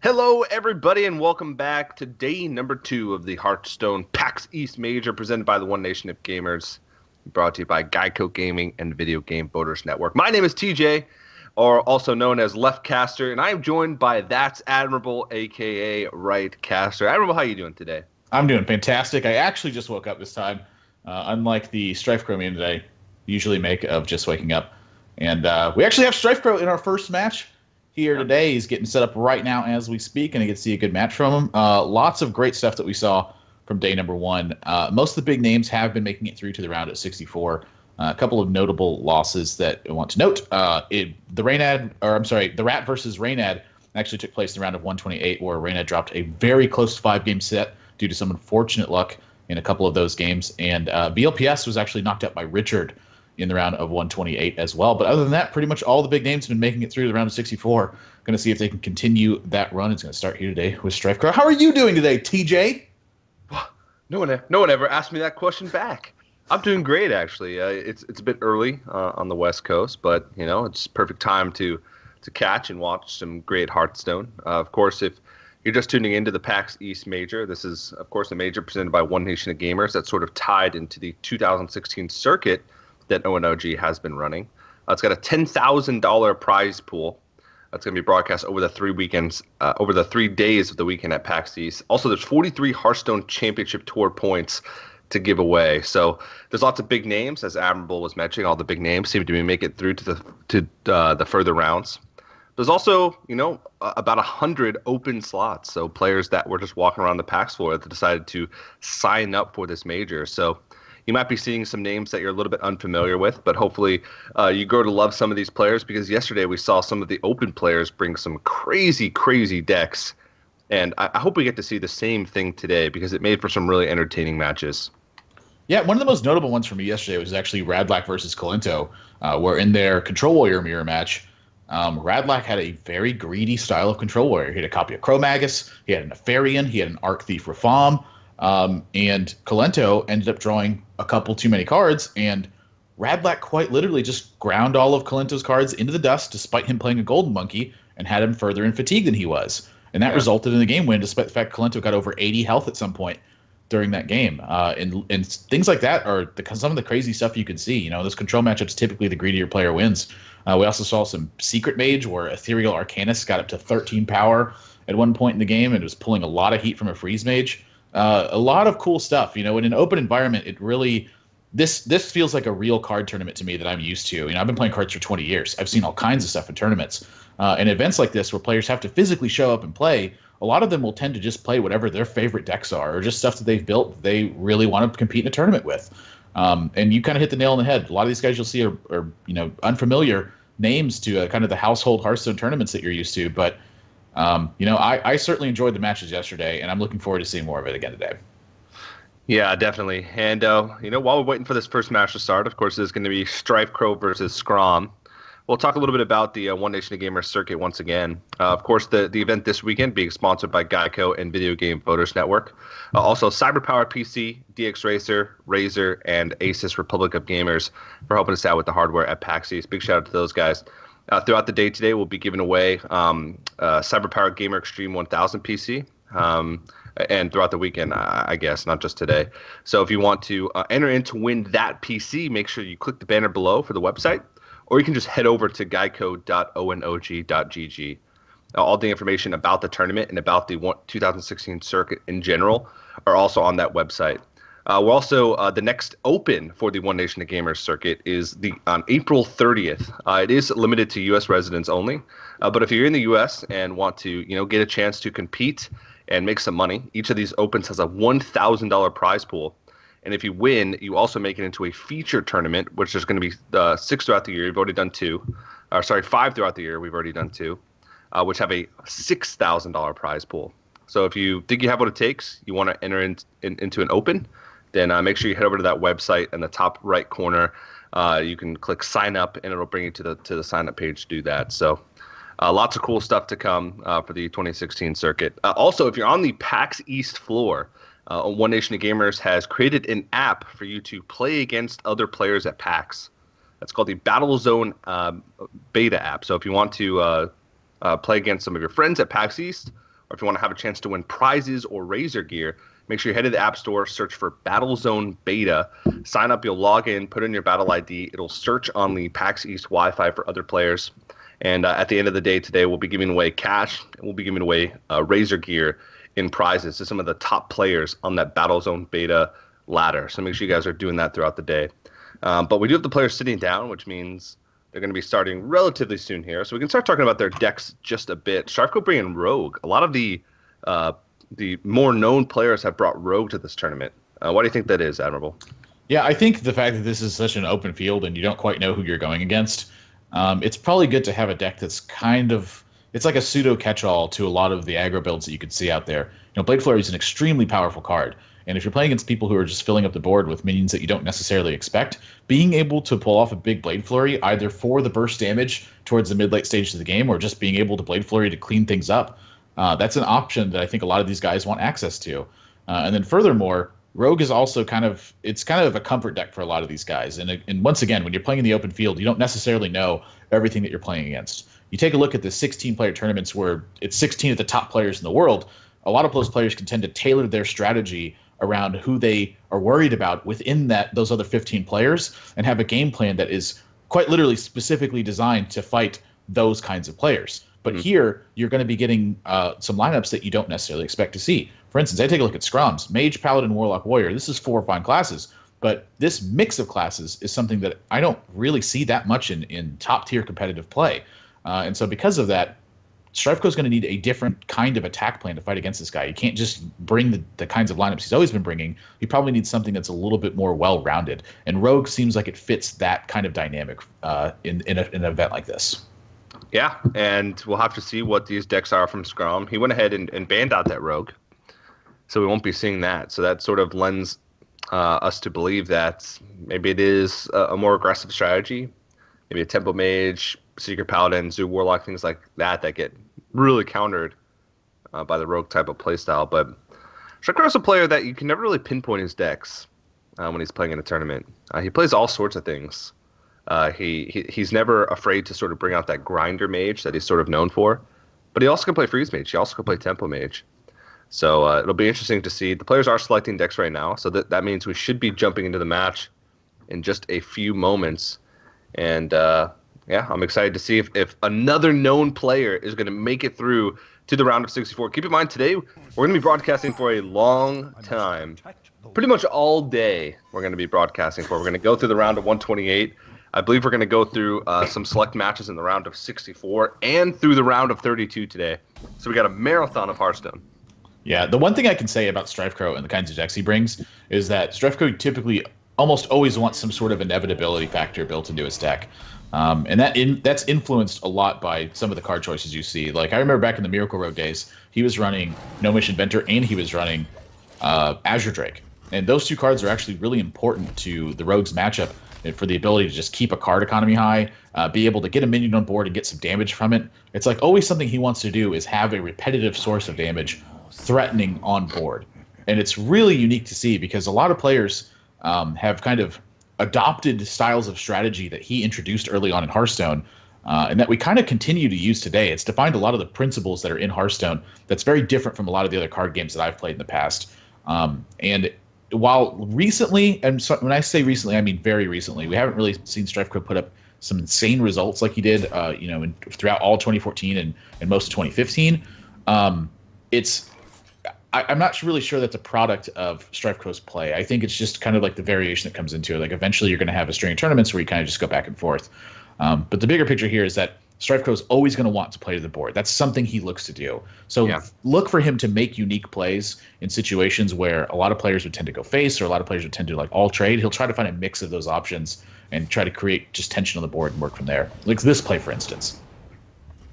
Hello, everybody, and welcome back to day number 2 of the Hearthstone PAX East Major presented by the One Nation of Gamers, brought to you by GEICO Gaming and Video Game Voters Network. My name is TJ, or also known as Leftcaster, and I am joined by That's Admirable, aka Rightcaster. Admirable, how are you doing today? I'm doing fantastic. I actually just woke up this time, unlike the StrifeCro meme that I usually make of just waking up. And we actually have StrifeCro in our first match here today. He's getting set up right now as we speak, and I get to see a good match from him. Lots of great stuff that we saw from day number 1. Most of the big names have been making it through to the round at 64. A couple of notable losses that I want to note. The Rat versus Reynad actually took place in the round of 128, where Reynad dropped a very close 5-game set due to some unfortunate luck in a couple of those games. And BLPS was actually knocked out by Richard in the round of 128 as well. But other than that, pretty much all the big names have been making it through the round of 64. Going to see if they can continue that run. It's going to start here today with StrifeCro. How are you doing today, TJ? No one ever asked me that question back. I'm doing great, actually. It's a bit early on the West Coast, but it's perfect time to catch and watch some great Hearthstone. Of course, if you're just tuning into the PAX East Major, this is, of course, a major presented by One Nation of Gamers that's sort of tied into the 2016 circuit that ONOG has been running. It's got a $10,000 prize pool. That's going to be broadcast over the 3 weekends, over the 3 days of the weekend at PAX East. Also, there's 43 Hearthstone Championship Tour points to give away. So there's lots of big names, as Admirable was mentioning. All the big names seem to be making it through to the further rounds. There's also, about 100 open slots. So players that were just walking around the PAX floor that decided to sign up for this major. So you might be seeing some names that you're a little bit unfamiliar with, but hopefully you grow to love some of these players, because yesterday we saw some of the open players bring some crazy, crazy decks. And I hope we get to see the same thing today, because it made for some really entertaining matches. Yeah, one of the most notable ones for me yesterday was actually Radlac versus Kalento, where in their Control Warrior mirror match, Radlac had a very greedy style of Control Warrior. He had a copy of Chromagus, he had an Nefarian, he had an Arc Thief Rafam, and Kalento ended up drawing a couple too many cards, and Radlac quite literally just ground all of Kalento's cards into the dust, despite him playing a Golden Monkey, and had him further in fatigue than he was. And that resulted in the game win, despite the fact Kalento got over 80 health at some point during that game. And things like that are some of the crazy stuff you can see. Those control matchups, typically the greedier player wins. We also saw some Secret Mage where Ethereal Arcanist got up to 13 power at one point in the game and was pulling a lot of heat from a Freeze Mage. A lot of cool stuff. In an open environment, it really this feels like a real card tournament to me that I'm used to. I've been playing cards for 20 years. I've seen all kinds of stuff in tournaments. And events like this where players have to physically show up and play, a lot of them will tend to just play whatever their favorite decks are, or just stuff that they've built that they really want to compete in a tournament with. And you kind of hit the nail on the head. A lot of these guys you'll see are unfamiliar names to kind of the household Hearthstone tournaments that you're used to. But I certainly enjoyed the matches yesterday, and I'm looking forward to seeing more of it again today. Yeah, definitely. And, while we're waiting for this first match to start, of course, there's going to be StrifeCro versus Skrom. We'll talk a little bit about the One Nation of Gamers circuit once again. Of course, the event this weekend being sponsored by GEICO and Video Game Voters Network. Also, CyberPower PC, DX Racer, Razer, and Asus Republic of Gamers for helping us out with the hardware at PAX East. Big shout out to those guys. Throughout the day today, we'll be giving away CyberPower Gamer Extreme 1000 PC. And throughout the weekend, I guess, not just today. So if you want to enter in to win that PC, make sure you click the banner below for the website, or you can just head over to geico.onog.gg. All the information about the tournament and about the 2016 circuit in general are also on that website. We're also the next open for the One Nation of Gamers circuit is on April 30th. It is limited to U.S. residents only, but if you're in the U.S. and want to get a chance to compete and make some money, each of these opens has a $1,000 prize pool. And if you win, you also make it into a feature tournament, which is going to be 6 throughout the year. We've already done 2. 5 throughout the year. We've already done 2, which have a $6,000 prize pool. So if you think you have what it takes, you want to enter into an open, then make sure you head over to that website in the top right corner. You can click sign up, and it'll bring you to the sign up page to do that. So lots of cool stuff to come for the 2016 circuit. Also, if you're on the PAX East floor, One Nation of Gamers has created an app for you to play against other players at PAX. That's called the Battle Zone beta app. So if you want to play against some of your friends at PAX East, or if you want to have a chance to win prizes or Razor gear, make sure you head to the App Store, search for Battlezone Beta, sign up, you'll log in, put in your battle ID, it'll search on the PAX East Wi-Fi for other players, and at the end of the day today, we'll be giving away cash, and we'll be giving away Razor gear in prizes to some of the top players on that Battlezone Beta ladder, so make sure you guys are doing that throughout the day. But we do have the players sitting down, which means they're going to be starting relatively soon here, so we can start talking about their decks just a bit. StrifeCro bringing Rogue. A lot of the more known players have brought Rogue to this tournament. Why do you think that is, Admirable? Yeah, I think the fact that this is such an open field and you don't quite know who you're going against, it's probably good to have a deck that's it's like a pseudo catch-all to a lot of the aggro builds that you could see out there. Blade Flurry is an extremely powerful card. And if you're playing against people who are just filling up the board with minions that you don't necessarily expect, being able to pull off a big Blade Flurry, either for the burst damage towards the mid-late stages of the game, or just being able to Blade Flurry to clean things up, that's an option that I think a lot of these guys want access to. And then furthermore, Rogue is also kind of a comfort deck for a lot of these guys. And once again, when you're playing in the open field, you don't necessarily know everything that you're playing against. You take a look at the 16-player tournaments where it's 16 of the top players in the world, a lot of those players can tend to tailor their strategy around who they are worried about within those other 15 players and have a game plan that is quite literally specifically designed to fight those kinds of players. But here, you're going to be getting some lineups that you don't necessarily expect to see. For instance, I take a look at Skroms, Mage, Paladin, Warlock, Warrior. This is 4 fine classes, but this mix of classes is something that I don't really see that much in top-tier competitive play. And so because of that, StrifeCro is going to need a different kind of attack plan to fight against this guy. You can't just bring the kinds of lineups he's always been bringing. He probably needs something that's a little bit more well-rounded. And Rogue seems like it fits that kind of dynamic in an event like this. Yeah, and we'll have to see what these decks are from Skrom. He went ahead and banned out that Rogue, so we won't be seeing that. So that sort of lends us to believe that maybe it is a more aggressive strategy. Maybe a Tempo Mage, Secret Paladin, Zoo Warlock, things like that get really countered by the Rogue type of playstyle. But StrifeCro is a player that you can never really pinpoint his decks when he's playing in a tournament. He plays all sorts of things. He's never afraid to sort of bring out that grinder mage that he's sort of known for. But he also can play freeze mage. He also can play tempo mage. So it'll be interesting to see. The players are selecting decks right now, so that means we should be jumping into the match in just a few moments. And yeah, I'm excited to see if another known player is going to make it through to the round of 64. Keep in mind, today we're going to be broadcasting for a long time. Pretty much all day we're going to be broadcasting for. We're going to go through the round of 128. I believe we're going to go through some select matches in the round of 64 and through the round of 32 today. So we got a marathon of Hearthstone. Yeah, the one thing I can say about StrifeCro and the kinds of decks he brings is that StrifeCro typically almost always wants some sort of inevitability factor built into his deck. And that's influenced a lot by some of the card choices you see. Like, I remember back in the Miracle Road days, he was running Gnomish Inventor and he was running Azure Drake. And those two cards are actually really important to the Rogue's matchup for the ability to just keep a card economy high, be able to get a minion on board and get some damage from it. It's like always something he wants to do is have a repetitive source of damage threatening on board. And it's really unique to see because a lot of players have kind of adopted styles of strategy that he introduced early on in Hearthstone and that we kind of continue to use today. It's defined a lot of the principles that are in Hearthstone that's very different from a lot of the other card games that I've played in the past. And while recently, and so when I say recently, I mean very recently, we haven't really seen StrifeCro put up some insane results like he did, throughout all 2014 and most of 2015. I'm not really sure that's a product of StrifeCro's play. I think it's just kind of like the variation that comes into it. Like eventually you're going to have a string of tournaments where you kind of just go back and forth. But the bigger picture here is that StrifeCro is always going to want to play to the board. That's something he looks to do. So Look for him to make unique plays in situations where a lot of players would tend to go face or a lot of players would tend to like all trade. He'll try to find a mix of those options and try to create just tension on the board and work from there. Like this play, for instance.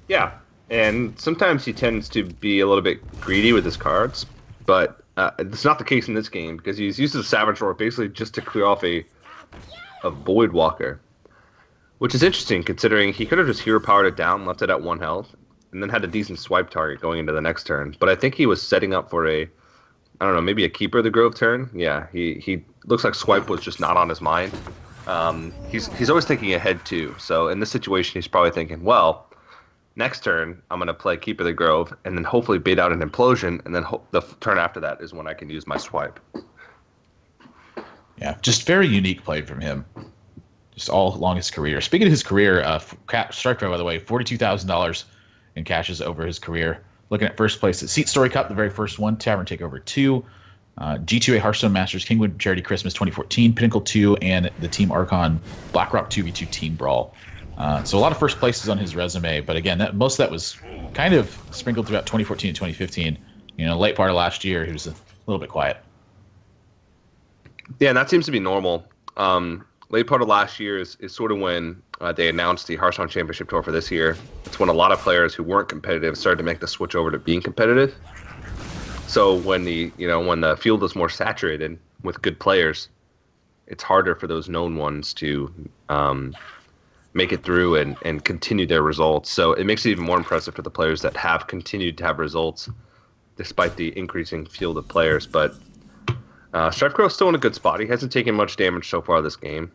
Yeah, and sometimes he tends to be a little bit greedy with his cards, but it's not the case in this game because he's used the Savage Roar basically just to clear off a Void Walker. Which is interesting, considering he could have just hero powered it down, left it at 1 health, and then had a decent swipe target going into the next turn. But I think he was setting up for maybe a Keeper of the Grove turn. Yeah, he looks like swipe was just not on his mind. He's always thinking ahead too. So in this situation, he's probably thinking, well, Next turn, I'm going to play Keeper of the Grove, and then hopefully bait out an Implosion, and then the turn after that is when I can use my swipe. Yeah, just very unique play from him. Just all along his career. Speaking of his career, StrifeCro, by the way, $42,000 in cashes over his career. Looking at first place at Seat Story Cup, the very first one, Tavern Takeover 2, G2A Hearthstone Masters, Kingwood Charity Christmas 2014, Pinnacle 2, and the Team Archon BlackRock 2v2 Team Brawl. So a lot of first places on his resume, but again, most of that was kind of sprinkled throughout 2014 and 2015. Late part of last year, he was a little bit quiet. Yeah, and that seems to be normal. Late part of last year is sort of when they announced the Hearthstone Championship Tour for this year. It's when a lot of players who weren't competitive started to make the switch over to being competitive. So when the field is more saturated with good players, it's harder for those known ones to make it through and continue their results. So it makes it even more impressive for the players that have continued to have results despite the increasing field of players. But StrifeCro is still in a good spot. He hasn't taken much damage so far this game.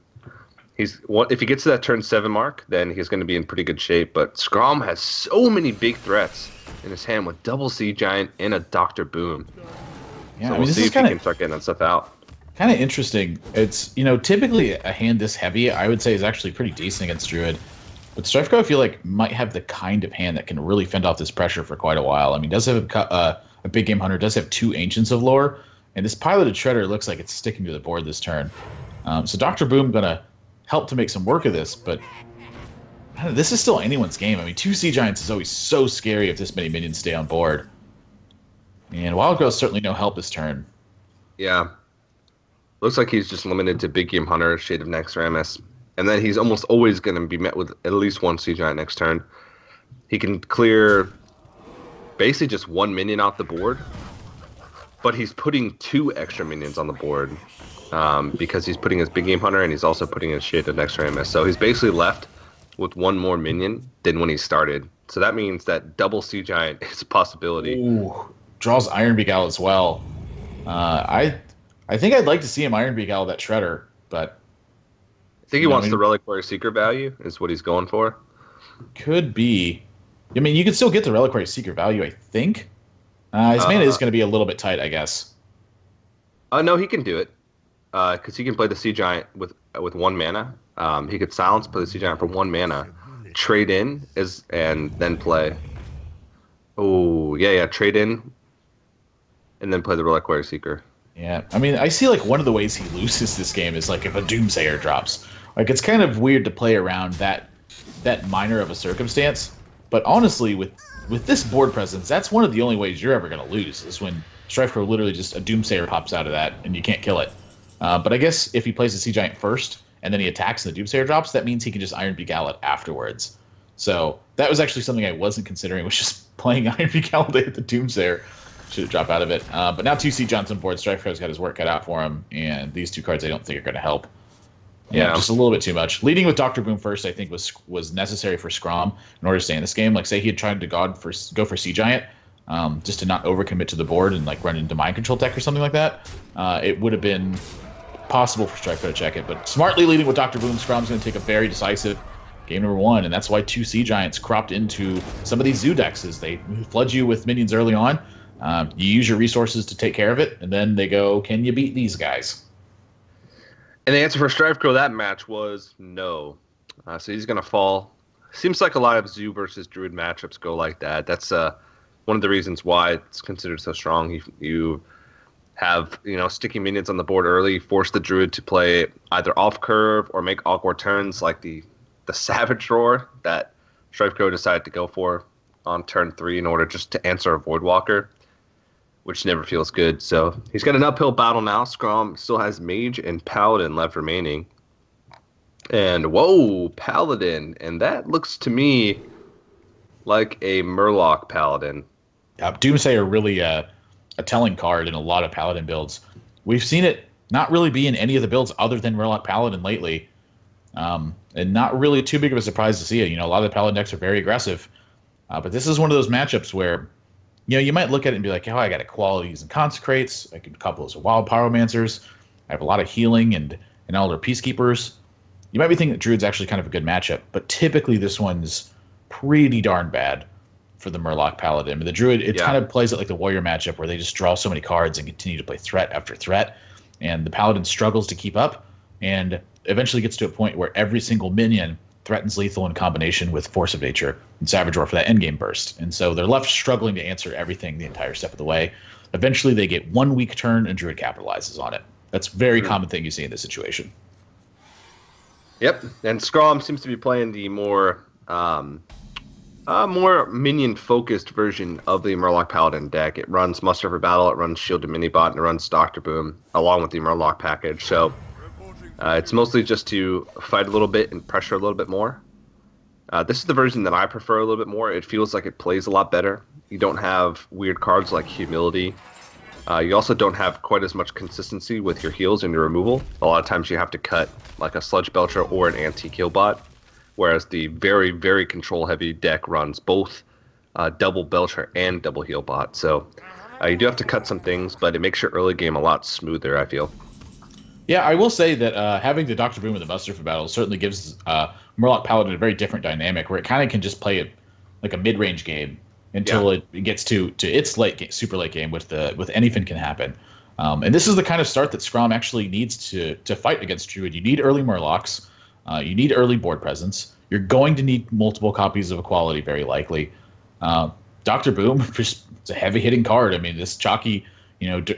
If he gets to that turn 7 mark, then he's going to be in pretty good shape. But Skrom has so many big threats in his hand with double Sea Giant and a Dr. Boom. Yeah, so we'll see if he can start getting that stuff out. Kind of interesting. It's, typically a hand this heavy, I would say, is actually pretty decent against Druid. But StrifeCro, I feel like, might have the kind of hand that can really fend off this pressure for quite a while. I mean, does have a big game hunter, does have 2 Ancients of Lore, and this piloted Shredder looks like it's sticking to the board this turn. So Dr. Boom going to help to make some work of this, but this is still anyone's game. I mean, 2 Sea Giants is always so scary if this many minions stay on board. And Wild Growth's certainly no help this turn. Yeah. Looks like he's just limited to Big Game Hunter, Shade of Naxxramas. And then he's almost always going to be met with at least 1 Sea Giant next turn. He can clear basically just 1 minion off the board, but he's putting 2 extra minions on the board because he's putting his Big Game Hunter and he's also putting his Shade of Naxxramas. So he's basically left with 1 more minion than when he started. So that means that double Sea Giant is a possibility. Ooh, draws Ironbeak out as well. I think I'd like to see him Ironbeak out that Shredder, but I think he wants the Reliquary Seeker value is what he's going for. Could be. I mean, you could still get the Reliquary Seeker value, I think. His mana is going to be a little bit tight, I guess. No, he can do it. Because he can play the Sea Giant with 1 mana. He could silence, play the Sea Giant for 1 mana, trade in, and then play. Oh, yeah, trade in, and then play the Reliquary Seeker. Yeah, I mean, I see like one of the ways he loses this game is like if a Doomsayer drops. Like it's kind of weird to play around that minor of a circumstance. But honestly, with this board presence, that's one of the only ways you're ever going to lose is when StrifeCro literally just a Doomsayer pops out of that and you can't kill it. But I guess if he plays the Sea Giant first and then he attacks and the Doomsayer drops, that means he can just Ironbeak Owl it afterwards. So that was actually something I wasn't considering, was just playing Ironbeak Owl to hit the Doomsayer. Should have dropped out of it. But now 2 Sea Giants on board. StrifeCro's got his work cut out for him, and these 2 cards I don't think are going to help. Yeah, just a little bit too much. Leading with Dr. Boom first, I think, was necessary for Skrom in order to stay in this game. Like, say he had tried to go for Sea Giant, just to not overcommit to the board and like run into Mind Control deck or something like that. It would have been possible for StrifeCro to check it. But smartly leading with Dr. Boom, Skrom's going to take a very decisive game number 1, and that's why 2 Sea Giants cropped into some of these Zoo decks. They flood you with minions early on. You use your resources to take care of it, and then they go, can you beat these guys? And the answer for StrifeCro that match was no. So he's going to fall. Seems like a lot of Zoo versus Druid matchups go like that. That's one of the reasons why it's considered so strong. You have sticky minions on the board early, force the Druid to play either off curve or make awkward turns like the Savage Roar that StrifeCro decided to go for on turn 3 in order just to answer a Voidwalker, which never feels good. So he's got an uphill battle now. Skrom still has Mage and Paladin left remaining. And whoa, Paladin. And that looks to me like a Murloc Paladin. Doomsayer really a telling card in a lot of Paladin builds. We've seen it not really be in any of the builds other than Murloc Paladin lately. And not really too big of a surprise to see it. A lot of the Paladin decks are very aggressive. But this is one of those matchups where you might look at it and be like, I got Equalities and Consecrates. I can couple those with Wild Pyromancers. I have a lot of healing and Elder Peacekeepers. You might be thinking that Druid's actually kind of a good matchup, but typically this one's pretty darn bad for the Murloc Paladin. I mean, the Druid, it kind of plays it like the Warrior matchup where they just draw so many cards and continue to play threat after threat. And the Paladin struggles to keep up and eventually gets to a point where every single minion threatens lethal in combination with Force of Nature and Savage Roar for that endgame burst. And so they're left struggling to answer everything the entire step of the way. Eventually they get 1 weak turn and Druid capitalizes on it. That's a very common thing you see in this situation. Yep, and Skrom seems to be playing the more minion-focused version of the Murloc Paladin deck. It runs Muster for Battle, it runs Shielded Minibot, and it runs Dr. Boom along with the Murloc package. So it's mostly just to fight a little bit and pressure a little bit more. This is the version that I prefer a little bit more. It feels like it plays a lot better. You don't have weird cards like Humility. You also don't have quite as much consistency with your heals and your removal. A lot of times you have to cut like a Sludge Belcher or an Anti-Kill Bot, whereas the very, very control-heavy deck runs both double Belcher and double Heal Bot. So you do have to cut some things, but it makes your early game a lot smoother, I feel. Yeah, I will say that having the Dr. Boom and the Muster for Battle certainly gives Murloc Paladin a very different dynamic where it kind of can just play it like a mid-range game until it gets to its super late game with anything can happen. And this is the kind of start that Skrom actually needs to fight against Druid. You need early Murlocs. You need early board presence. You're going to need multiple copies of Equality, very likely. Dr. Boom, it's a heavy-hitting card. I mean, this Chalky,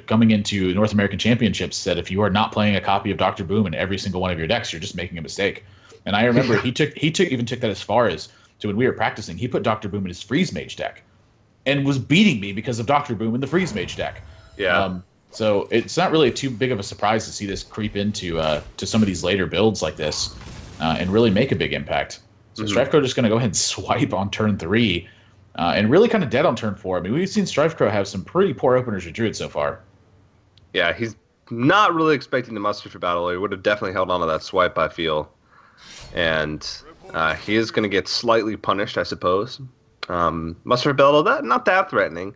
coming into North American Championships, said if you are not playing a copy of Dr. Boom in every single one of your decks, you're just making a mistake. And I remember he even took that as far as to when we were practicing, he put Dr. Boom in his Freeze Mage deck and was beating me because of Dr. Boom in the Freeze Mage deck. Yeah. So it's not really too big of a surprise to see this creep into to some of these later builds like this and really make a big impact. So StrifeCro just going to go ahead and swipe on turn 3 and really kind of dead on turn 4. I mean, we've seen StrifeCro have some pretty poor openers with Druid so far. Yeah, he's not really expecting the Muster for Battle. He would have definitely held on to that swipe, I feel. And he is going to get slightly punished, I suppose. Muster for Battle, not that threatening.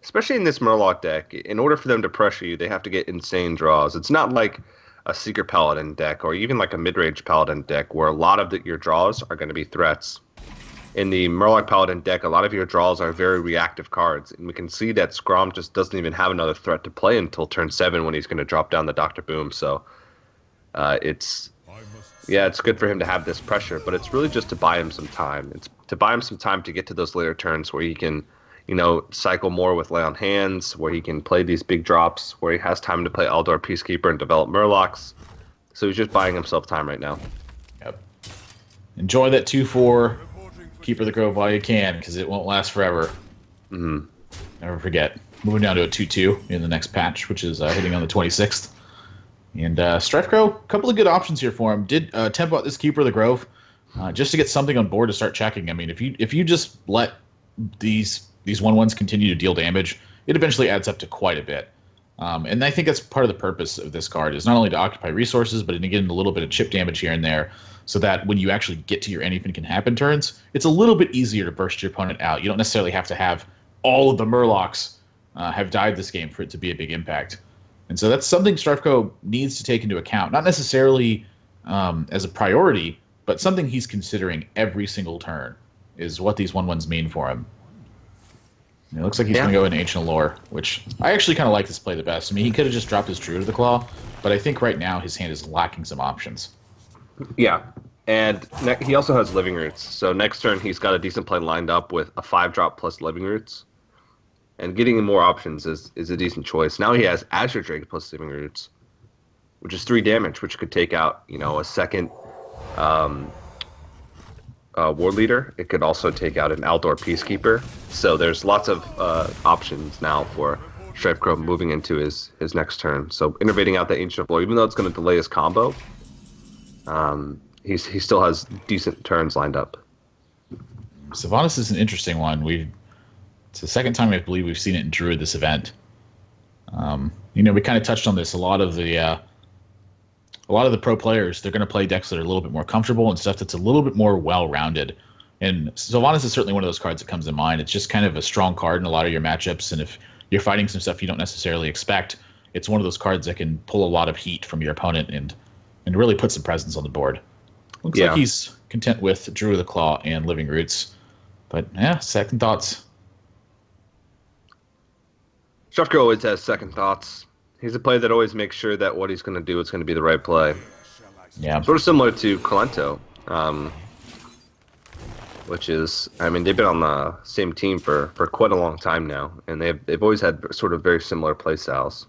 Especially in this Murloc deck, in order for them to pressure you, they have to get insane draws. It's not like a Seeker Paladin deck or even like a mid-range Paladin deck where a lot of your draws are going to be threats. In the Murloc Paladin deck, a lot of your draws are very reactive cards, and we can see that Skrom just doesn't even have another threat to play until turn 7 when he's going to drop down the Dr. Boom. So it's good for him to have this pressure, but it's really just to buy him some time. It's to buy him some time to get to those later turns where he can cycle more with Lay on Hands, where he can play these big drops, where he has time to play Eldar Peacekeeper and develop Murlocs. So he's just buying himself time right now. Yep. Enjoy that 2/4 Keeper of the Grove while you can, because it won't last forever. Never forget. Moving down to a 2/2 in the next patch, which is hitting on the 26th. And StrifeCro, a couple of good options here for him. Did tempo out this Keeper of the Grove just to get something on board to start checking. I mean, if you just let these 1/1s continue to deal damage, it eventually adds up to quite a bit. And I think that's part of the purpose of this card, is not only to occupy resources, but to get a little bit of chip damage here and there, so that when you actually get to your anything can happen turns, it's a little bit easier to burst your opponent out. You don't necessarily have to have all of the Murlocs have died this game for it to be a big impact. And so that's something StrifeCro needs to take into account, not necessarily as a priority, but something he's considering every single turn, is what these 1/1s mean for him. It looks like he's going to go in Ancient Allure, which I actually kind of like this play the best. I mean, he could have just dropped his Druid of the Claw, but I think right now his hand is lacking some options. Yeah, and he also has Living Roots. So next turn he's got a decent play lined up with a 5-drop plus Living Roots. And getting him more options is a decent choice. Now he has Azure Drake plus Living Roots, which is 3 damage, which could take out, a second War Leader. It could also take out an Eldar Peacekeeper. So there's lots of options now for StrifeCro moving into his next turn. So innovating out the Ancient Blow, even though it's going to delay his combo, he still has decent turns lined up. Sylvanas is an interesting one. It's the second time I believe we've seen it in Druid this event. We kind of touched on this. A lot of the pro players, they're going to play decks that are a little bit more comfortable and stuff that's a little bit more well-rounded. And Sylvanas is certainly one of those cards that comes to mind. It's just kind of a strong card in a lot of your matchups, and if you're fighting some stuff you don't necessarily expect, it's one of those cards that can pull a lot of heat from your opponent and really put some presence on the board. Looks like he's content with Druid of the Claw and Living Roots. But yeah, second thoughts. StrifeCro always has second thoughts. He's a player that always makes sure that what he's going to do is going to be the right play. Yeah. Sort of similar to Colento, which is, I mean, they've been on the same team for quite a long time now, and they've always had sort of very similar play styles.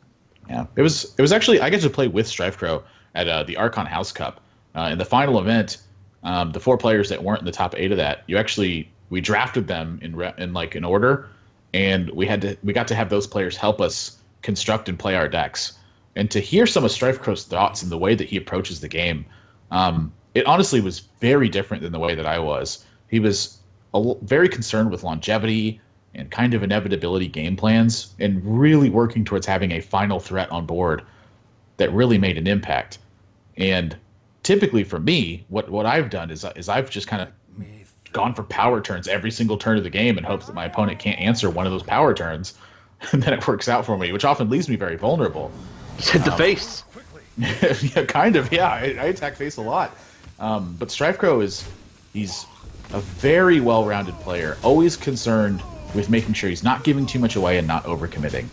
Yeah, it was actually, I got to play with StrifeCro at the Archon House Cup. In the final event, the 4 players that weren't in the top 8 of that, we drafted them in order, and we got to have those players help us construct and play our decks. And to hear some of StrifeCro's thoughts and the way that he approaches the game, it honestly was very different than the way that I was. He was very concerned with longevity and kind of inevitability game plans, and really working towards having a final threat on board that really made an impact. And typically for me, what I've done is I've just kind of gone for power turns every single turn of the game in hopes that my opponent can't answer one of those power turns, and then it works out for me, which often leaves me very vulnerable. Just hit the face. Yeah, kind of. Yeah, I attack face a lot. But StrifeCro he's a very well-rounded player, always concerned with making sure he's not giving too much away and not overcommitting.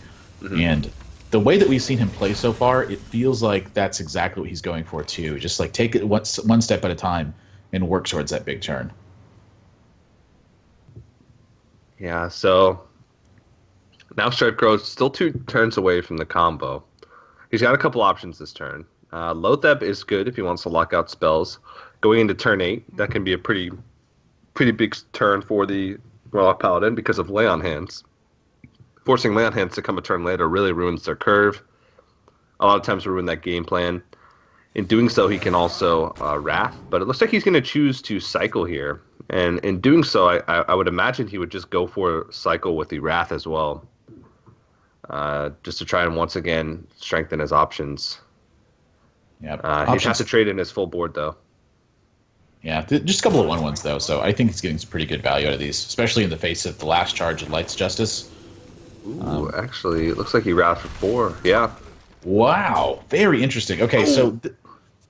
Mm-hmm. And the way that we've seen him play so far, it feels like that's exactly what he's going for too. Just like take it one step at a time and work towards that big turn. Yeah, so now StrifeCro is still 2 turns away from the combo. He's got a couple options this turn. Lotheb is good if he wants to lock out spells. Going into turn 8, that can be a pretty big turn for the Warlock Paladin because of Lay on Hands. Forcing Lay on Hands to come a turn later really ruins their curve. A lot of times ruin that game plan. In doing so, he can also Wrath, but it looks like he's going to choose to Cycle here. And in doing so, I would imagine he would just go for Cycle with the Wrath as well. Just to try and once again strengthen his options. Yeah, he'd have to trade in his full board, though. Yeah, just a couple of 1/1s, though, so I think he's getting some pretty good value out of these, especially in the face of the last charge of Light's Justice. Ooh, actually, it looks like he routed for 4. Yeah. Wow, very interesting. Okay, so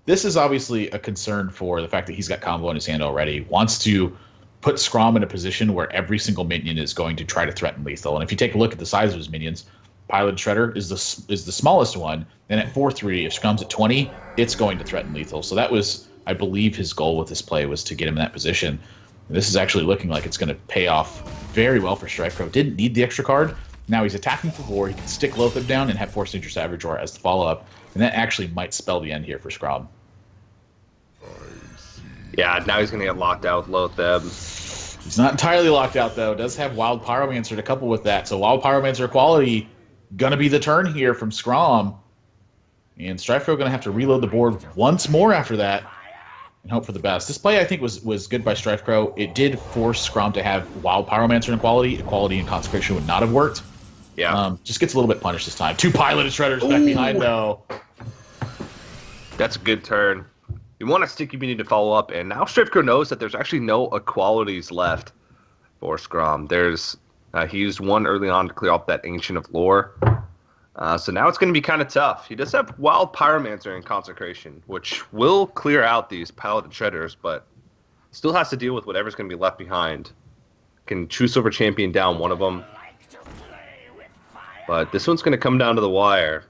this is obviously a concern for the fact that he's got combo in his hand already. Wants to put Skrom in a position where every single minion is going to try to threaten lethal. And if you take a look at the size of his minions, Pilot Shredder is the smallest one, and at 4/3, if Skrom's at 20, it's going to threaten lethal. So that was, I believe, his goal with this play, was to get him in that position. And this is actually looking like it's going to pay off very well for StrifeCro. Didn't need the extra card. Now he's attacking for 4. He can stick Lotheb down and have Force Nature Saboteur as the follow-up, and that actually might spell the end here for Skrom. Yeah, now he's going to get locked out with Lotheb. He's not entirely locked out, though. Does have Wild Pyromancer to couple with that. So Wild Pyromancer quality going to be the turn here from Skrom. And StrifeCro going to have to reload the board once more after that and hope for the best. This play, I think, was good by StrifeCro. It did force Skrom to have Wild Pyromancer in Equality. Equality and Consecration would not have worked. Yeah. Just gets a little bit punished this time. 2 Piloted Shredders back behind, though. That's a good turn. You want a sticky minion to follow up, and now StrifeCro knows that there's actually no equalities left for Skrom. He used 1 early on to clear off that Ancient of Lore. So now it's going to be kind of tough. He does have Wild Pyromancer and Consecration, which will clear out these Paladin Shredders, but still has to deal with whatever's going to be left behind. Can True Silver Champion down one of them. But this one's going to come down to the wire.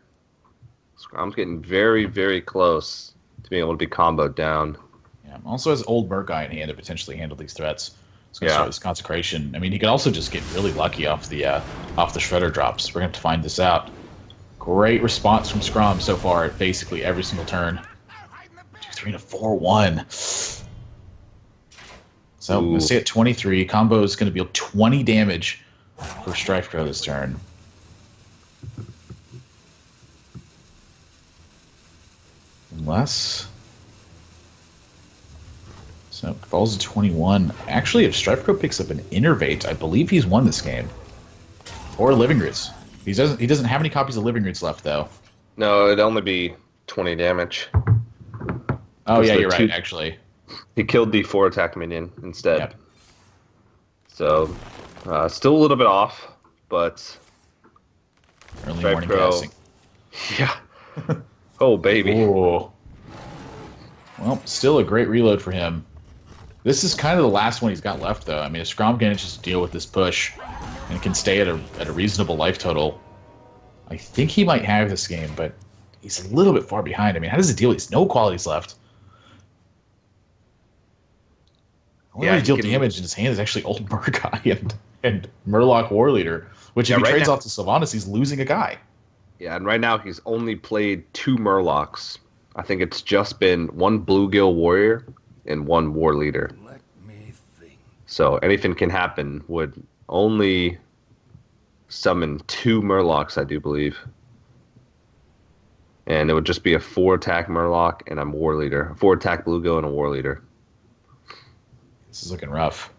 Skrom's getting very, very close to being able to be comboed down. Yeah, also has Old Murkai in hand to potentially handle these threats. He's going to start this Consecration. I mean, he could also just get really lucky off the Shredder drops. We're going to have to find this out. Great response from Skrom so far at basically every single turn. 2-3 to 4-1. So I'm going to stay at 23. Combo is going to be 20 damage for StrifeCro this turn. Unless... So falls to 21. Actually, if StrifeCro picks up an Innervate, I believe he's won this game. Or Living Roots. He doesn't have any copies of Living Roots left, though. No, it'd only be 20 damage. Oh, yeah, you're right, actually. He killed the 4 attack minion instead. Yep. So, still a little bit off, but... Early morning casting. Yeah. Oh, baby. Ooh. Well, still a great reload for him. This is kind of the last one he's got left, though. I mean, if Skrom can just deal with this push and can stay at a reasonable life total, I think he might have this game, but he's a little bit far behind. I mean, how does he deal? He's no qualities left. The only way to deal damage in his hand is actually Old Murkai and Murloc War Leader, which if he trades off to Sylvanas, he's losing a guy. Yeah, and right now he's only played 2 Murlocs. I think it's just been 1 Bluegill Warrior and 1 War Leader. Let me think. So anything can happen. Would only summon 2 Murlocs, I do believe. And it would just be a 4-attack Murloc and a War Leader. A 4-attack Bluegill and a War Leader. This is looking rough.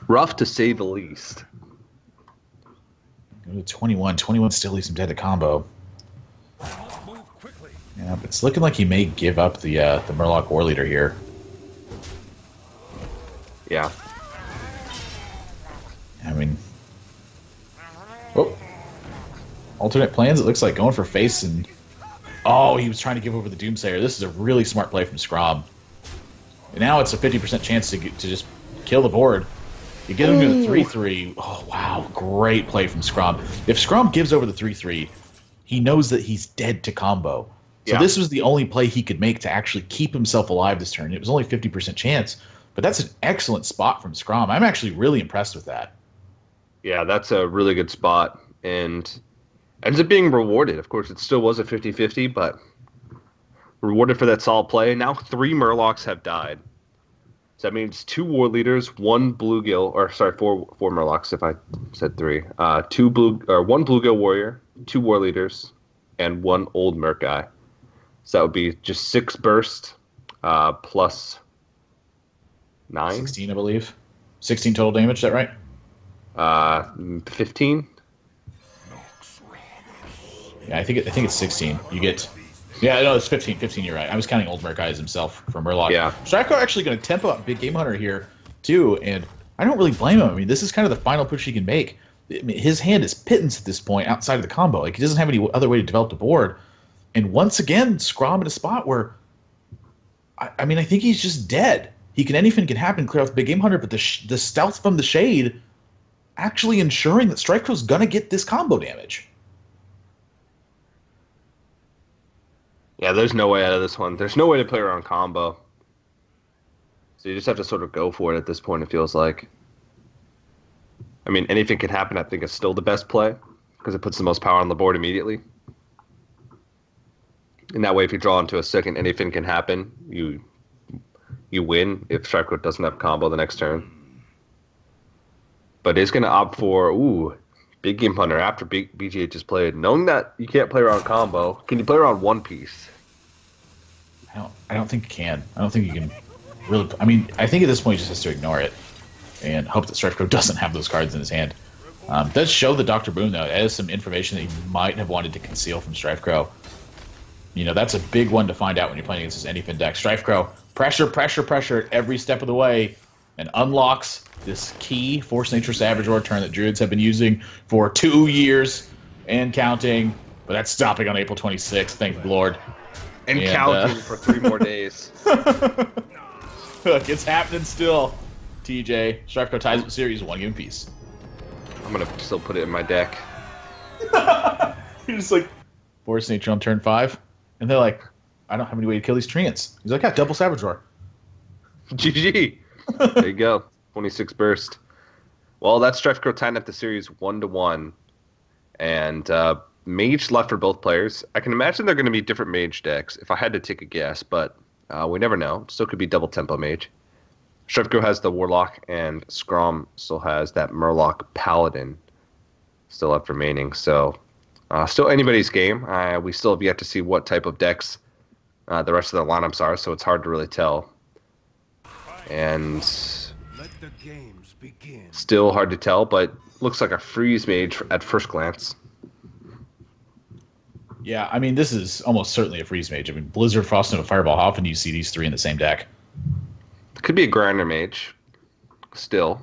Rough to say the least. Go to 21. 21 still leaves him dead to combo. Move quickly. Yeah, but it's looking like he may give up the Murloc War Leader here. Yeah. I mean... Oh. Alternate plans, it looks like going for face and... Oh, he was trying to give over the Doomsayer. This is a really smart play from Skrom. And now it's a 50% chance to just kill the board. You get him to the 3-3. Oh, wow. Great play from Skrom. If Skrom gives over the 3-3, he knows that he's dead to combo. So this was the only play he could make to actually keep himself alive this turn. It was only 50% chance, but that's an excellent spot from Skrom. I'm actually really impressed with that. Yeah, that's a really good spot. And ends up being rewarded. Of course, it still was a 50-50, but rewarded for that solid play. Now 3 Murlocs have died. So that means 2 War Leaders, 1 Bluegill, or sorry, 4 Murlocs if I said 3. 1 Bluegill Warrior, 2 War Leaders, and 1 Old Murkai. So that would be just 6 burst plus 9. 16, I believe. 16 total damage, is that right? 15. Yeah, I think it's 16. You get... Yeah, no, it's 15. 15, you're right. I was counting Old Murkai as himself for Murloc. Yeah. StrifeCro actually going to tempo up Big Game Hunter here, too, and I don't really blame him. I mean, this is kind of the final push he can make. I mean, his hand is pittance at this point outside of the combo. Like, he doesn't have any other way to develop the board. And once again, Skrom at a spot where... I mean, I think he's just dead. Anything can happen, clear out the Big Game Hunter, but the stealth from the Shade actually ensuring that StrifeCro's going to get this combo damage. Yeah, there's no way out of this one. There's no way to play around combo. So you just have to sort of go for it at this point, it feels like. I mean, anything can happen. I think it's still the best play because it puts the most power on the board immediately. And that way, if you draw into a second, anything can happen. You win if StrifeCro doesn't have combo the next turn. But it's going to opt for, Big Game Hunter after BGH is played. Knowing that you can't play around combo, can you play around One Piece? I don't think you can. I don't think you can really... I mean, I think at this point he just has to ignore it and hope that StrifeCro doesn't have those cards in his hand. It does show the Dr. Boom, though. It has some information that he might have wanted to conceal from StrifeCro. You know, that's a big one to find out when you're playing against this Anyfin deck. StrifeCro, pressure at every step of the way, and unlocks this key Force Nature Savage Roar turn that Druids have been using for 2 years and counting, but that's stopping on April 26th, thank the Lord. And counting for 3 more days. Look, it's happening still. TJ, StrifeCro ties up the series 1 game apiece. I'm going to still put it in my deck. You're just like, Force Nature on turn 5, and they're like, I don't have any way to kill these Treants. He's like, yeah, double Savage Roar. GG. There you go. 26 burst. Well, that's StrifeCro tying up the series 1-1. And Mage left for both players. I can imagine they're going to be different Mage decks if I had to take a guess, but we never know. Still could be double Tempo Mage. StrifeCro has the Warlock, and Skrom still has that Murloc Paladin still left remaining. So still anybody's game. We still have yet to see what type of decks the rest of the lineups are, so it's hard to really tell. And Let the games begin. Still hard to tell, but looks like a Freeze Mage at first glance. Yeah, I mean, this is almost certainly a Freeze Mage. I mean, Blizzard, Frost, and Fireball, how often do you see these 3 in the same deck? It could be a Grinder Mage, still.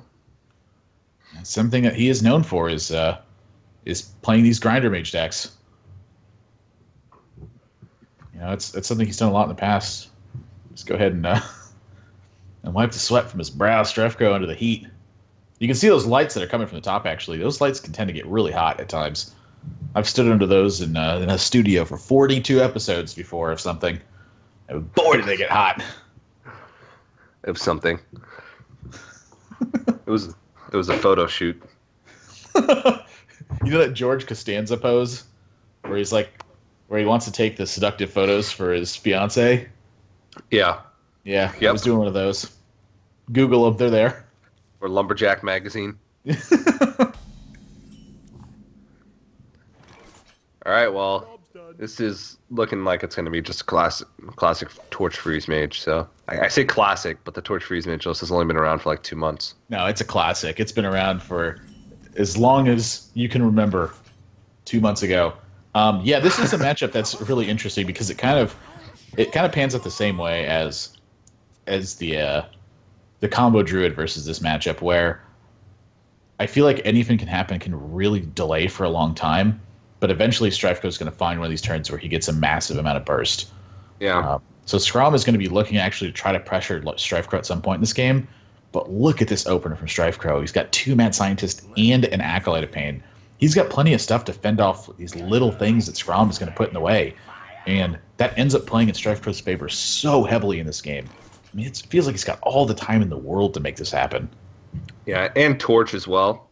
And something that he is known for is playing these Grinder Mage decks. You know, it's something he's done a lot in the past. Let's go ahead and wipe the sweat from his brow. StrifeCro under the heat. You can see those lights that are coming from the top, actually. Those lights can tend to get really hot at times. I've stood under those in a studio for 42 episodes before of something. And boy, did they get hot. Of something. It was a photo shoot. You know that George Costanza pose? Where he wants to take the seductive photos for his fiance? Yeah. Yeah, I was doing one of those. Google them, they're there. Or Lumberjack magazine. All right, well, this is looking like it's going to be just a classic Torch Freeze Mage. So I say classic, but the Torch Freeze Mage list has only been around for like 2 months. No, it's a classic. It's been around for as long as you can remember. 2 months ago. Yeah, this is a matchup that's really interesting because it kind of pans out the same way as the combo Druid versus this matchup, where I feel like anything can really delay for a long time, but eventually StrifeCro is going to find one of these turns where he gets a massive amount of burst. Yeah. So Skrom is going to be looking actually to try to pressure StrifeCro at some point in this game, but look at this opener from StrifeCro. He's got 2 Mad Scientists and an Acolyte of Pain. He's got plenty of stuff to fend off these little things that Skrom is going to put in the way, and that ends up playing in StrifeCro's favor so heavily in this game. I mean, it feels like he's got all the time in the world to make this happen. Yeah, and Torch as well.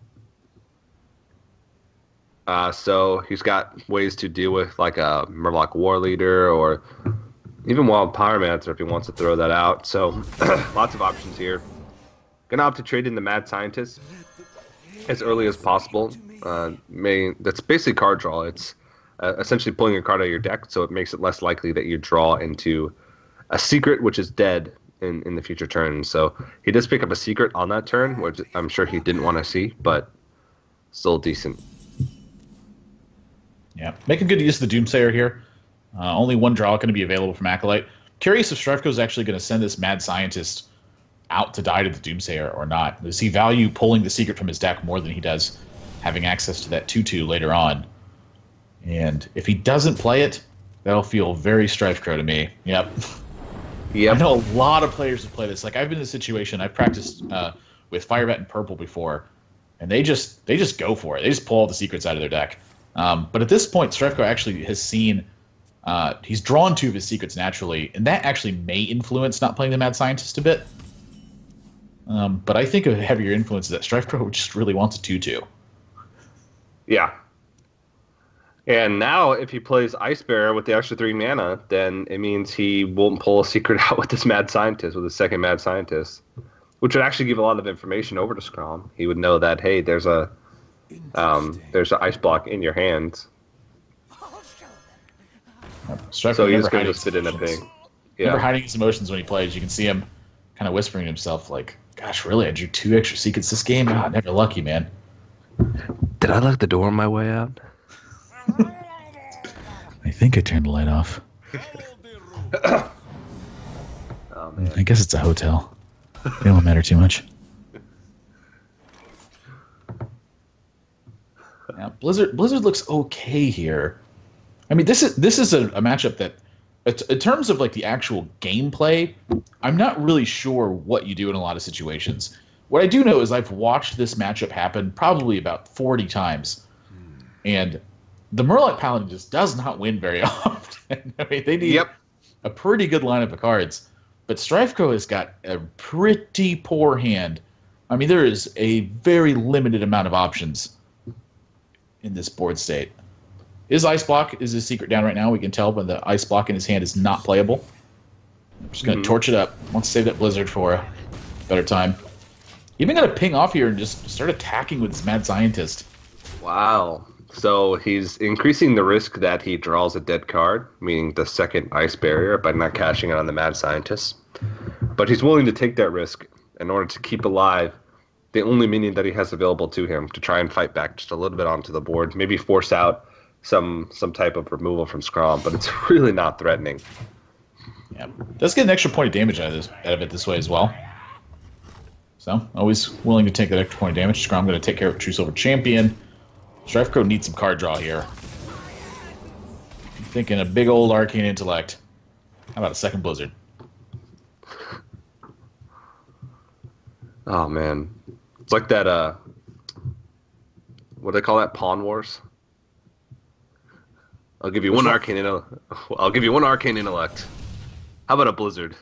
So he's got ways to deal with like a Murloc War Leader or even Wild Pyromancer if he wants to throw that out. So lots of options here. Gonna opt to trade in the Mad Scientist as early as possible. That's basically card draw. It's essentially pulling a card out of your deck, so it makes it less likely that you draw into a secret, which is dead in the future turn. So he does pick up a secret on that turn, which I'm sure he didn't want to see, but still decent. Yeah, making good use of the Doomsayer here. Only 1 draw going to be available from Acolyte. Curious if StrifeCro is actually going to send this Mad Scientist out to die to the Doomsayer or not. Does he value pulling the secret from his deck more than he does having access to that 2/2 later on? And if he doesn't play it, that'll feel very StrifeCro to me. Yep. I know a lot of players who play this. Like, I've been in a situation, I've practiced with Firebat and Purple before, and they just go for it. They just pull all the secrets out of their deck. But at this point, StrifeCro actually has seen he's drawn 2 of his secrets naturally, and that actually may influence not playing the Mad Scientist a bit. But I think a heavier influence is that StrifeCro just really wants a 2/2. Yeah. And now, if he plays Ice Bearer with the extra 3 mana, then it means he won't pull a secret out with this Mad Scientist, with his second Mad Scientist, which would actually give a lot of information over to Skrom. He would know that, hey, there's an ice block in your hand. So he's going to sit in a ping. Yeah. Never hiding his emotions when he plays. You can see him kind of whispering to himself, like, "Gosh, really? I drew 2 extra secrets this game? Ah, never lucky, man." Did I lock the door on my way out? I think I turned the light off. Oh, man. I guess it's a hotel. It don't matter too much. Now, Blizzard looks okay here. I mean, this is a matchup that, in terms of like the actual gameplay, I'm not really sure what you do in a lot of situations. What I do know is I've watched this matchup happen probably about 40 times, and the Murloc Paladin just does not win very often. I mean, they need a pretty good lineup of cards, but StrifeCro has got a pretty poor hand. I mean, there is a very limited amount of options in this board state. His Ice Block is his secret down right now. We can tell, but the Ice Block in his hand is not playable. I'm just going to torch it up. Wants to save that Blizzard for a better time. Even going to ping off here and just start attacking with his Mad Scientist. Wow. So he's increasing the risk that he draws a dead card, meaning the second Ice Barrier, by not cashing it on the Mad Scientist. But he's willing to take that risk in order to keep alive the only minion that he has available to him to try and fight back just a little bit onto the board, maybe force out some type of removal from Skrom, but it's really not threatening. Yeah, does get an extra point of damage out of it this way as well. So, always willing to take that extra point of damage. Skrom going to take care of True Silver Champion. StrifeCro needs some card draw here. I'm thinking a big old Arcane Intellect. How about a second Blizzard? Oh man, it's like that. What do they call that? Pawn Wars. I'll give you Which one one? I'll give you one arcane intellect. How about a Blizzard?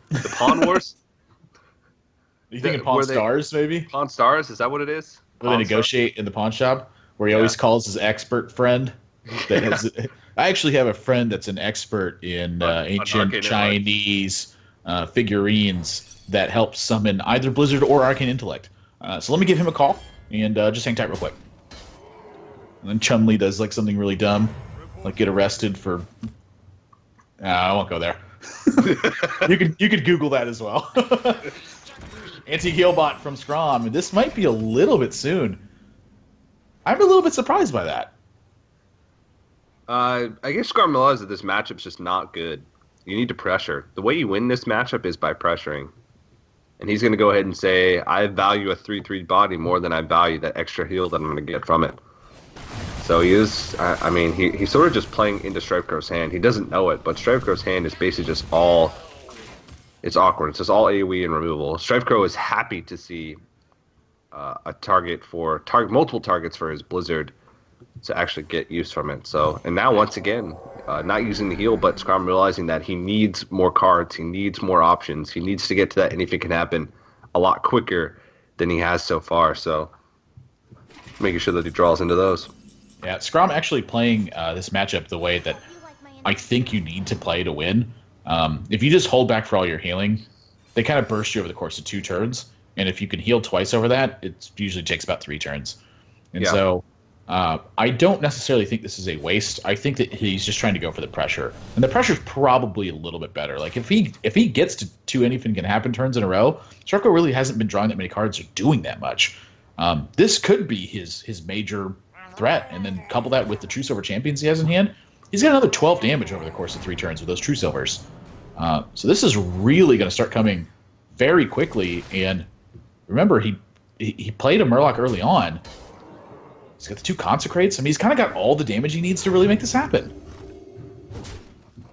The Pawn Wars. You thinking Where Pawn Stars, maybe? Pawn Stars? Is that what it is? Where they Pawn negotiate in the pawn shop, where he Yeah. always calls his expert friend. That has, I actually have a friend that's an expert in ancient arcane Chinese figurines that helps summon either Blizzard or Arcane Intellect. So let me give him a call and just hang tight real quick. And then Chun-Li does like something really dumb, like get arrested for. I won't go there. you could Google that as well. Anti-heal bot from Skrom. This might be a little bit soon. I'm a little bit surprised by that. I guess Skrom realizes that this matchup's just not good. You need to pressure. The way you win this matchup is by pressuring. And he's going to go ahead and say, I value a 3-3 body more than I value that extra heal that I'm going to get from it. So he is, I mean, he's sort of just playing into StrifeCro's hand. He doesn't know it, but StrifeCro's hand is basically just all, it's awkward. It's just all AoE and removal. StrifeCro is happy to see a multiple targets for his Blizzard to actually get use from it. So, and now once again, not using the heal, but Skrom realizing that he needs more cards, he needs more options, he needs to get to that anything can happen a lot quicker than he has so far. So, making sure that he draws into those. Yeah, Skrom actually playing this matchup the way that I think you need to play to win. If you just hold back for all your healing, they kind of burst you over the course of 2 turns. And if you can heal twice over that, it usually takes about 3 turns. And so I don't necessarily think this is a waste. I think that he's just trying to go for the pressure. And the pressure's probably a little bit better. Like if he gets to 2 anything can happen turns in a row, StrifeCro really hasn't been drawing that many cards or doing that much. This could be his major threat, and then couple that with the True Silver Champions he has in hand, he's got another 12 damage over the course of 3 turns with those True Silvers. So this is really going to start coming very quickly, and remember, he played a Murloc early on. He's got the 2 Consecrates. I mean, he's kind of got all the damage he needs to really make this happen.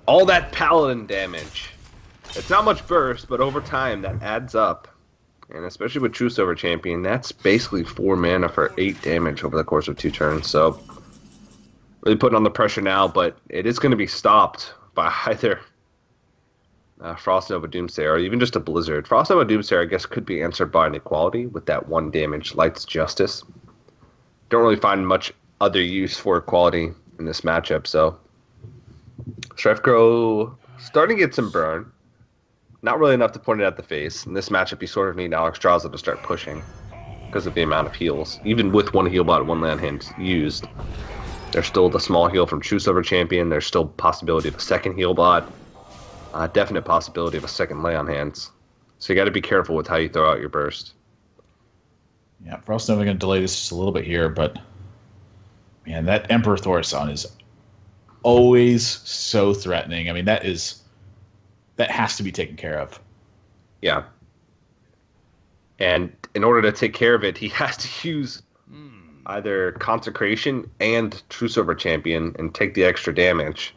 All that Paladin damage. It's not much burst, but over time, that adds up. And especially with True Silver Champion, that's basically 4 mana for 8 damage over the course of 2 turns. So, really putting on the pressure now, but it is going to be stopped by either Frost Nova Doomsayer or even just a Blizzard. Frost Nova Doomsayer, I guess, could be answered by an Equality with that 1 damage Light's Justice. Don't really find much other use for Equality in this matchup, so StrifeCro starting to get some burn. Not really enough to point it at the face. In this matchup, you sort of need Alexstrasza to start pushing because of the amount of heals. Even with 1 heal bot, 1 land hand used, there's still the small heal from True Silver Champion. There's still possibility of a 2nd heal bot. Definite possibility of a 2nd lay on hands. So you got to be careful with how you throw out your burst. Yeah, Frost Nova going to delay this just a little bit here, but man, that Emperor Thorson is always so threatening. I mean, that has to be taken care of. Yeah. And in order to take care of it, he has to use either Consecration and True Silver Champion and take the extra damage,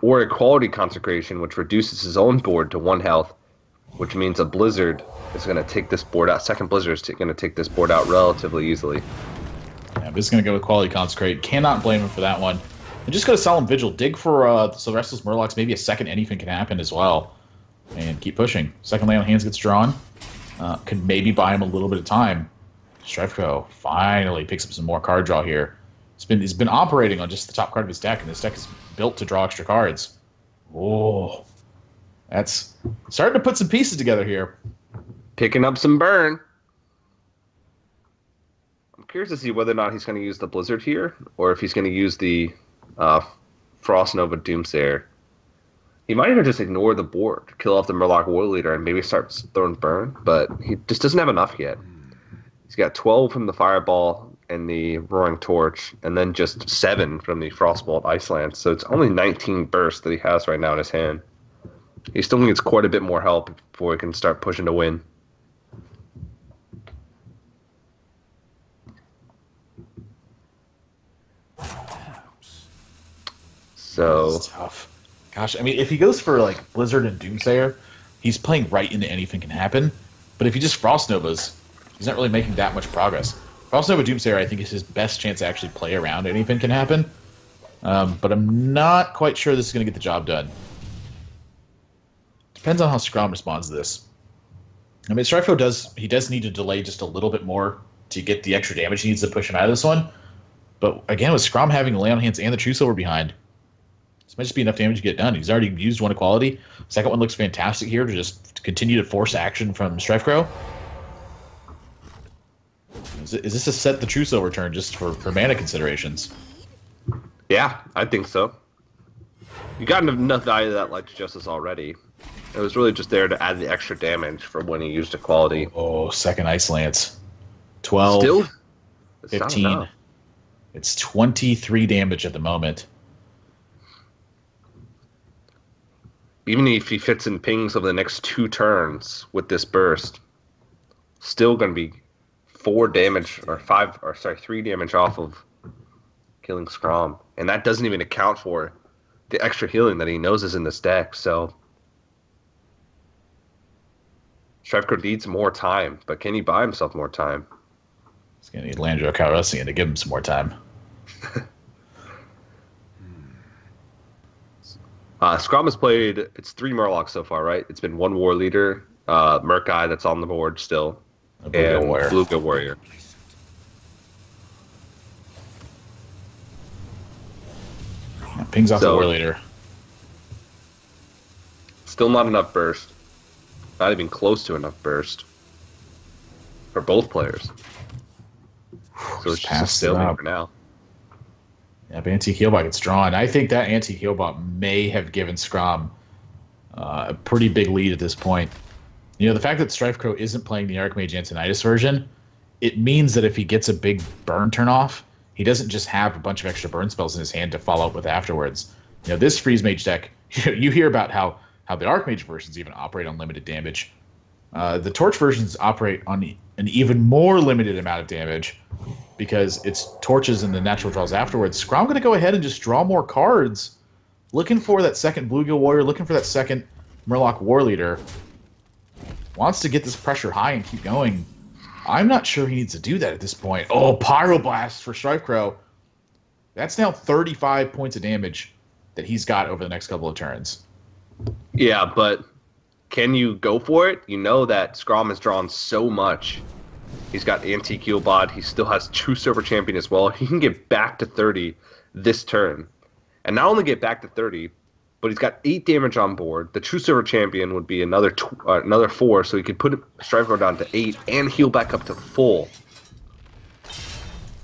or Equality Consecration, which reduces his own board to 1 health, which means a Blizzard is going to take this board out. 2nd Blizzard is going to take this board out relatively easily. Yeah, I'm just going to go with Quality Consecrate. Cannot blame him for that one. And just go to Solemn Vigil. Dig for so the rest of those Murlocs. Maybe a 2nd anything can happen as well. And keep pushing. 2nd lay on hands gets drawn. Could maybe buy him a little bit of time. StrifeCro finally picks up some more card draw here. He's been operating on just the top card of his deck, and this deck is built to draw extra cards. Oh, that's starting to put some pieces together here. Picking up some burn. I'm curious to see whether or not he's going to use the Blizzard here, or if he's going to use the Frost Nova Doomsayer. He might even just ignore the board, kill off the Murloc War Leader, and maybe start throwing burn, but he just doesn't have enough yet. He's got 12 from the Fireball and the Roaring Torch, and then just 7 from the Frostbolt Iceland, so it's only 19 bursts that he has right now in his hand. He still needs quite a bit more help before he can start pushing to win. So That's tough. Gosh, I mean, if he goes for like Blizzard and Doomsayer, he's playing right into anything can happen. But if he just Frost Novas, he's not really making that much progress. Frost Nova Doomsayer, I think, is his best chance to actually play around anything can happen. But I'm not quite sure this is going to get the job done. Depends on how Skrom responds to this. I mean, StrifeCro does need to delay just a little bit more to get the extra damage he needs to push him out of this one. But again, with Skrom having the Lay on Hands and the True Silver behind, this might just be enough damage to get it done. He's already used one equality. Second one looks fantastic here to just continue to force action from StrifeCro. Is this a set the True Silver turn just for mana considerations? Yeah, I think so. You got enough value of that Light to Justice already. It was really just there to add the extra damage for when he used equality. Oh, second Ice Lance. 12, Still? 15. It's 23 damage at the moment. Even if he fits in pings over the next 2 turns with this burst, still going to be 3 damage off of killing Skrom. And that doesn't even account for the extra healing that he knows is in this deck, so StrifeCro needs more time, but can he buy himself more time? He's going to need Landro Calrissian to give him some more time. Skrom has played, it's 3 Murlocs so far, right? It's been 1 War Leader, Murk-Eye that's on the board still, and Bluegill Warrior. Pings off the War Leader. Still not enough burst. Not even close to enough burst for both players. So it's just a stalemate for now. Yeah, but Antique Healbot gets drawn. I think that Antique Healbot may have given Skrom a pretty big lead at this point. You know, the fact that StrifeCro isn't playing the Archmage Antonidas version, it means that if he gets a big burn turn off, he doesn't just have a bunch of extra burn spells in his hand to follow up with afterwards. You know, this Freeze Mage deck, you hear about how the Archmage versions even operate on limited damage. The Torch versions operate on an even more limited amount of damage because it's torches and the natural draws afterwards. Skrom going to go ahead and just draw more cards, looking for that second Bluegill Warrior, looking for that second Murloc War Leader. Wants to get this pressure high and keep going. I'm not sure he needs to do that at this point. Oh, Pyroblast for StrifeCro. That's now 35 points of damage that he's got over the next couple of turns. Yeah, but can you go for it? You know that Skrom has drawn so much. He's got Antique Healbot. He still has True Silver Champion as well. He can get back to 30 this turn. And not only get back to 30, but he's got 8 damage on board. The True Silver Champion would be another 4, so he could put StrifeCro down to 8 and heal back up to full.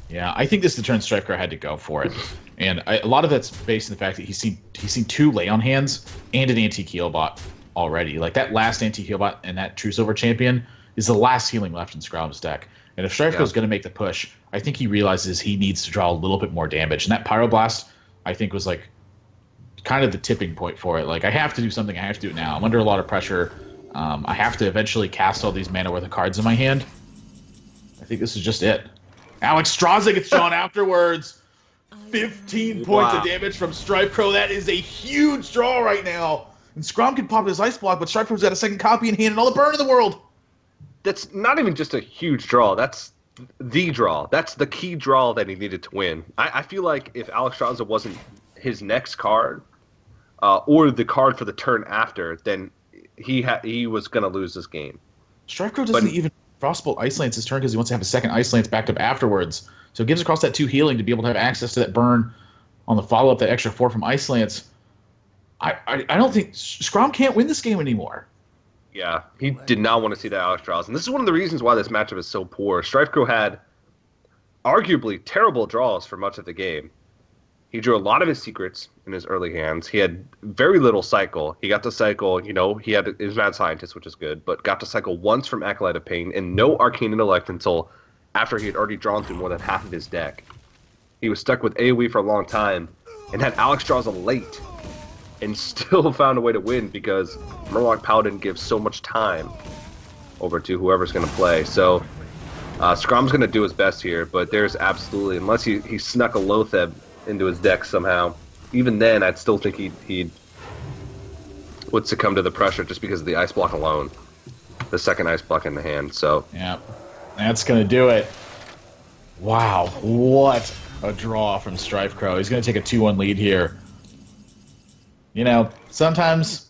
Yeah, I think this is the turn StrifeCro had to go for it. And a lot of that's based on the fact that he's seen 2 Lay on Hands and an Antique Healbot already. Like, that last Antique Healbot and that True Silver Champion is the last healing left in Skrom's deck. And if StrifeCro's going to make the push, I think he realizes he needs to draw a little bit more damage. And that Pyroblast, I think, was like kind of the tipping point for it. Like, I have to do something. I have to do it now. I'm under a lot of pressure. I have to eventually cast all these mana worth of cards in my hand. I think this is just it. Alex Straza gets drawn afterwards. 15 points of damage from StrifeCro. That is a huge draw right now. And Skrom can pop his Ice Block, but StrifeCro's got a second copy in hand and all the burn in the world. That's not even just a huge draw. That's the draw. That's the key draw that he needed to win. I feel like if Alex Straza wasn't his next card, or the card for the turn after, then he was going to lose this game. StrifeCro doesn't even Frostbolt Ice Lance his turn because he wants to have a second Ice Lance backed up afterwards. So it gives across that 2 healing to be able to have access to that burn on the follow-up, that extra 4 from Ice Lance. I don't think Skrom can't win this game anymore. Yeah, he did not want to see that Alex draws. And this is one of the reasons why this matchup is so poor. StrifeCro had arguably terrible draws for much of the game. He drew a lot of his secrets in his early hands. He had very little cycle. He got to cycle, you know, he had his Mad Scientist, which is good, but got to cycle once from Acolyte of Pain and no Arcane Intellect until after he had already drawn through more than half of his deck. He was stuck with AoE for a long time and had Alex Straza late and still found a way to win because Murloc Paladin gives so much time over to whoever's going to play. So Skrom's going to do his best here, but there's absolutely, unless he snuck a Loatheb into his deck somehow, even then I'd still think he would succumb to the pressure just because of the Ice Block alone. the second Ice Block in the hand. So yeah, that's going to do it. Wow, what a draw from StrifeCro. He's going to take a 2-1 lead here. You know, sometimes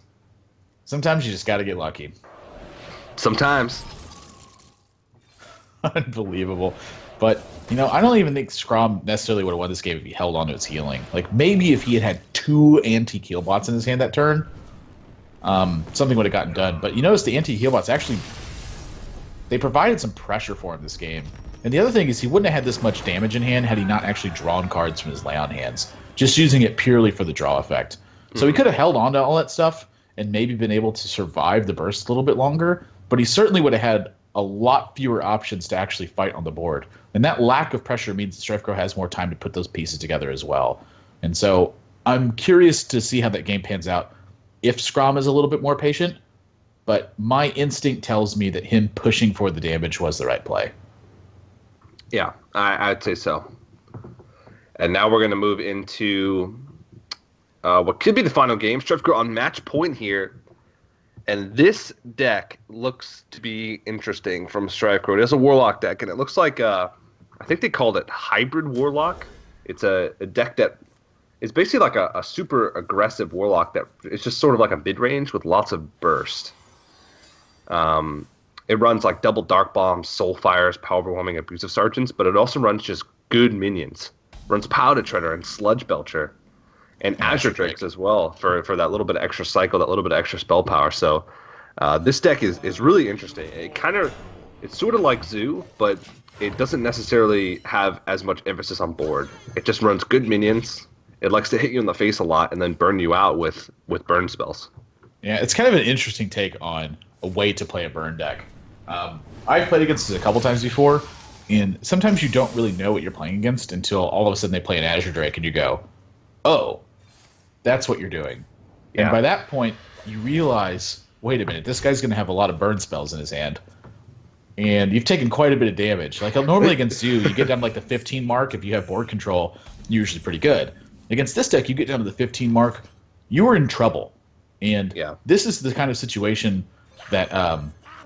you just got to get lucky. sometimes. Unbelievable. But, you know, I don't even think Skrom necessarily would have won this game if he held on to his healing. Like, maybe if he had 2 anti-heal bots in his hand that turn, something would have gotten done. But you notice the anti-heal bots actually, they provided some pressure for him this game. And the other thing is he wouldn't have had this much damage in hand had he not actually drawn cards from his lay-on hands, just using it purely for the draw effect. So he could have held on to all that stuff and maybe been able to survive the burst a little bit longer, but he certainly would have had a lot fewer options to actually fight on the board. And that lack of pressure means StrifeCro has more time to put those pieces together as well. And so I'm curious to see how that game pans out if Skrom is a little bit more patient, but my instinct tells me that him pushing for the damage was the right play. Yeah, I'd say so. And now we're going to move into what could be the final game. StrifeCro on match point here. And this deck looks to be interesting from StrifeCro. It is a Warlock deck, and it looks like, I think they called it Hybrid Warlock. It's a deck that is basically like a super aggressive Warlock that it's just sort of like a mid-range with lots of burst. It runs like double Dark Bombs, Soul Fires, Power Overwhelming, Abusive Sergeants, but it also runs just good minions. Runs Powder Treader and Sludge Belcher. And Azure Drakes as well for that little bit of extra cycle, that little bit of extra spell power. So this deck is really interesting. It's sort of like Zoo, but it doesn't necessarily have as much emphasis on board. It just runs good minions. It likes to hit you in the face a lot and then burn you out with burn spells. Yeah, it's kind of an interesting take on a way to play a burn deck. I've played against it a couple times before, and sometimes you don't really know what you're playing against until all of a sudden they play an Azure Drake and you go, oh, that's what you're doing. Yeah. And by that point, you realize, wait a minute, this guy's going to have a lot of burn spells in his hand. And you've taken quite a bit of damage. Like, normally against you get down to like the 15 mark. If you have board control, you're usually pretty good. Against this deck, you get down to the 15 mark, you are in trouble. And this is the kind of situation that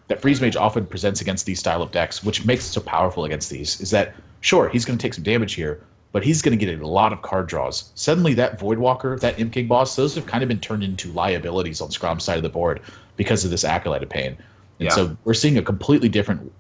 that Freeze Mage often presents against these style of decks, which makes it so powerful against these, is that, sure, he's going to take some damage here, but he's going to get a lot of card draws. Suddenly, that Voidwalker, that Imp King boss, those have kind of been turned into liabilities on Skrom's side of the board because of this Acolyte of Pain. And so we're seeing a completely different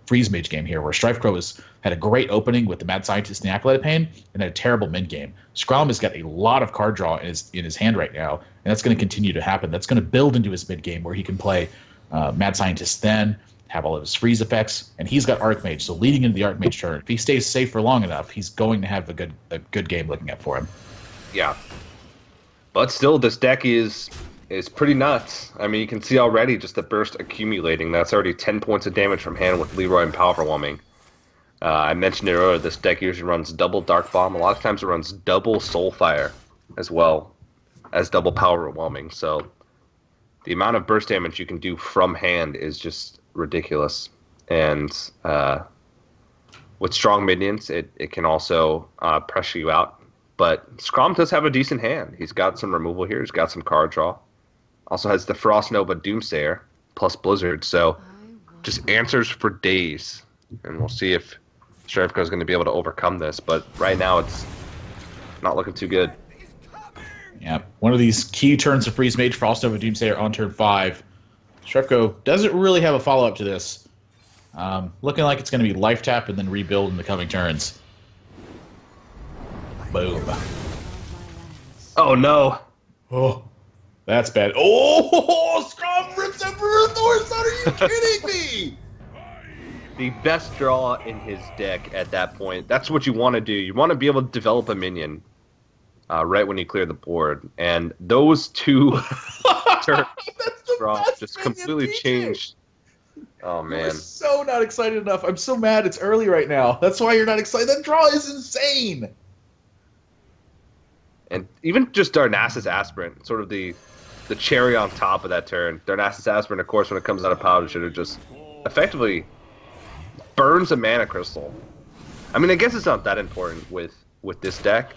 Freeze Mage game here, where StrifeCro had a great opening with the Mad Scientist and the Acolyte of Pain, and had a terrible mid game. Skrom has got a lot of card draw in his hand right now, and that's going to continue to happen. That's going to build into his mid game, where he can play Mad Scientist then, have all of his freeze effects, and he's got Archmage. So leading into the Archmage turn, if he stays safe for long enough, he's going to have a good game looking up for him. Yeah. But still, this deck is pretty nuts. I mean, you can see already just the burst accumulating. That's already 10 points of damage from hand with Leroy and Power Overwhelming. I mentioned it earlier, this deck usually runs double Dark Bomb. A lot of times it runs double Soul Fire as well as double Power Overwhelming. So the amount of burst damage you can do from hand is just ridiculous. And with strong minions, it can also pressure you out. But Skrom does have a decent hand. He's got some removal here. He's got some card draw. Also has the Frost Nova Doomsayer plus Blizzard. So just answers for days. And we'll see if StrifeCro is going to be able to overcome this. But right now it's not looking too good. Yeah, one of these key turns of Freeze Mage, Frost Nova Doomsayer on turn 5. StrifeCro doesn't really have a follow-up to this. Looking like it's going to be Life Tap and then rebuild in the coming turns. Boom. Oh, no. Oh, that's bad. Oh, Skrom rips Emperor Thor's. Are you kidding me? The best draw in his deck at that point. That's what you want to do. You want to be able to develop a minion right when you clear the board. And those two turns just completely changed. Oh, man. You're so not excited enough. I'm so mad it's early right now. That's why you're not excited. That draw is insane. And even just Darnassus Aspirant, sort of the cherry on top of that turn. Darnassus Aspirant, of course, when it comes out of Powder Treader, just effectively burns a mana crystal. I mean, I guess it's not that important with this deck,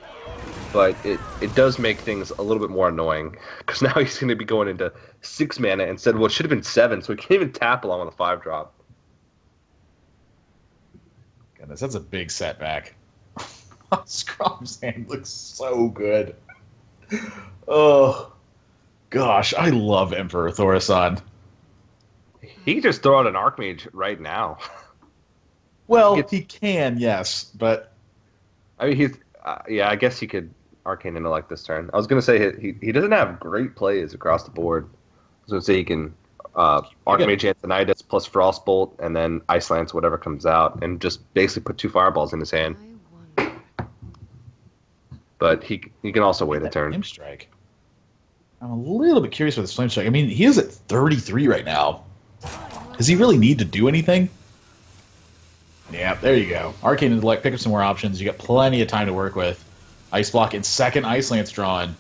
but it does make things a little bit more annoying because now he's going to be going into 6 mana instead of what should have been 7, so he can't even tap along with a 5-drop. Goodness, that's a big setback. Skrom's hand looks so good. Oh, gosh, I love Emperor Thaurissan. He can just throw out an Archmage right now. Well, he can, yes, but... I mean, he's... yeah, I guess he could Arcane Intellect this turn. I was going to say he doesn't have great plays across the board. I was going to say he can Archmage Antonidas plus Frostbolt and then Ice Lance, whatever comes out, and just basically put 2 fireballs in his hand. But he can also wait a turn. Flame Strike. I'm a little bit curious with this Flame Strike. I mean, he is at 33 right now. Does he really need to do anything? Yeah, there you go. Arcane Intellect, pick up some more options. You got plenty of time to work with. Ice Block and second Ice Lance drawn.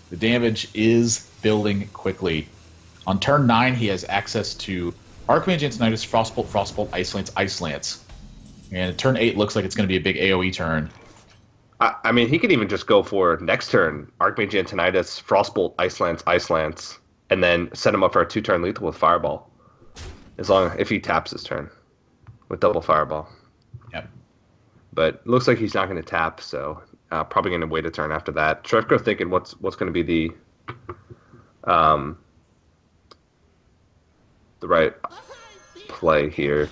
The damage is building quickly. On turn 9, he has access to Archmage Antonidas, Frostbolt, Frostbolt, Ice Lance, Ice Lance. And turn 8 looks like it's going to be a big AoE turn. I mean, he could even just go for next turn, Archmage Antonidas, Frostbolt, Ice Lance, and then set him up for a 2-turn lethal with Fireball. If he taps his turn with double Fireball. Yep. But it looks like he's not going to tap, so probably going to wait a turn after that. StrifeCro thinking what's going to be the right play here.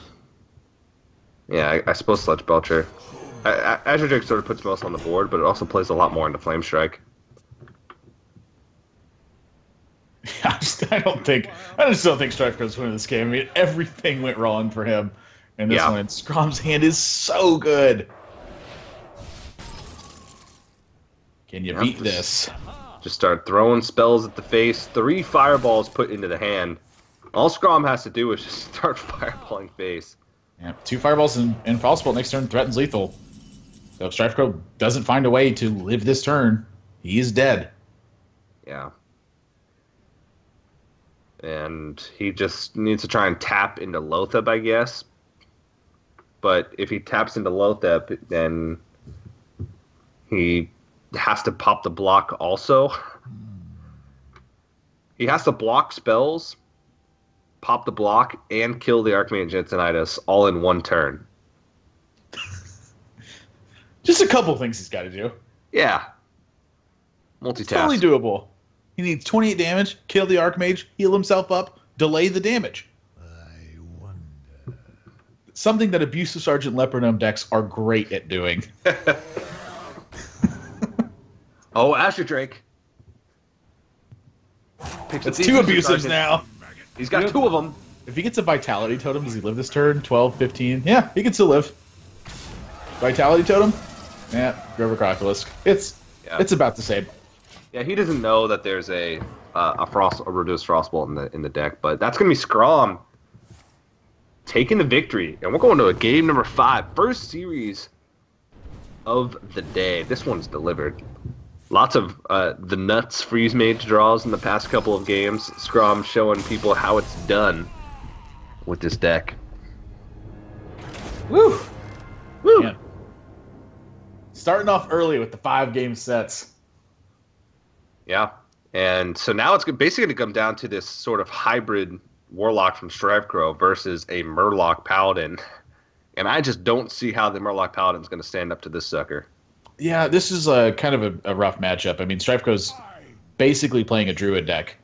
Yeah, I suppose Sludge Belcher. Azure Drake sort of puts most on the board, but it also plays a lot more into Flame Strike. I just don't think StrifeCro's winning this game. I mean, everything went wrong for him in this one. Skrom's hand is so good. Can you beat this? Just start throwing spells at the face. 3 fireballs put into the hand. All Skrom has to do is just start fireballing face. Yeah, 2 fireballs and Frostbolt next turn threatens lethal. So if StrifeCro doesn't find a way to live this turn, he is dead. Yeah. And he just needs to try and tap into Lotheb, I guess. But if he taps into Lotheb, then he has to pop the block also. He has to block spells, pop the block, and kill the Archmage Antonidas all in one turn. Just a couple things he's got to do. Yeah. Multitask. Totally doable. He needs 28 damage, kill the Archmage, heal himself up, delay the damage. I wonder. Something that Abusive Sergeant Leopardome decks are great at doing. Oh, Azure Drake. It's 2 Abusives now. He's got 2 of them. If he gets a Vitality Totem, does he live this turn? 12, 15? Yeah, he can still live. Vitality Totem? Yeah, Grover Crocolisk. It's about the same. Yeah, he doesn't know that there's a reduced Frostbolt in the deck, but that's gonna be Skrom taking the victory, and we're going to a game number 5, first series of the day. This one's delivered. Lots of the nuts freeze mage draws in the past couple of games. Skrom showing people how it's done with this deck. Woo! Woo! Man. Starting off early with the 5-game sets. Yeah, and so now it's basically going to come down to this sort of hybrid Warlock from StrifeCro versus a Murloc Paladin, and I just don't see how the Murloc Paladin's going to stand up to this sucker. Yeah, this is kind of a rough matchup. I mean, StrifeCro's basically playing a Druid deck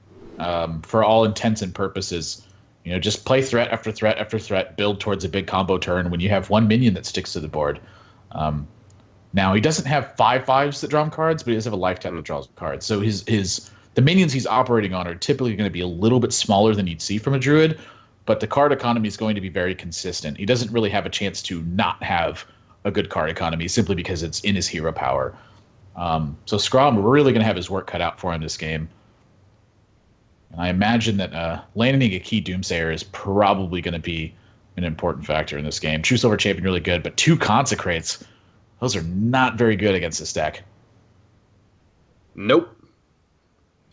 for all intents and purposes. You know, just play threat after threat after threat, build towards a big combo turn when you have 1 minion that sticks to the board. Now, he doesn't have 5/5s that draw him cards, but he does have a lifetime that draws cards. So the minions he's operating on are typically going to be a little bit smaller than you'd see from a Druid, but the card economy is going to be very consistent. He doesn't really have a chance to not have a good card economy simply because it's in his hero power. So Skrom really going to have his work cut out for him this game. And I imagine that landing a key Doomsayer is probably going to be an important factor in this game. True Silver Champion really good, but 2 Consecrates, those are not very good against this deck. Nope.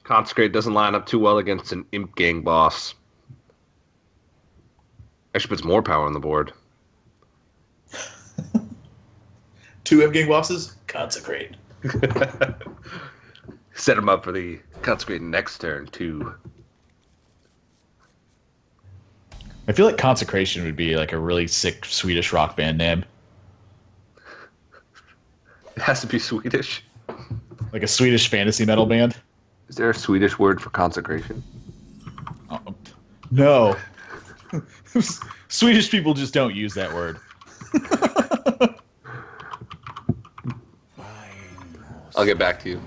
Consecrate doesn't line up too well against an Imp Gang boss. Actually puts more power on the board. 2 Imp Gang bosses? Consecrate. Set him up for the consecrate next turn too. I feel like Consecration would be like a really sick Swedish rock band name. It has to be Swedish. Like a Swedish fantasy metal band. Is there a Swedish word for consecration? Oh, no. Swedish people just don't use that word. I'll get back to you.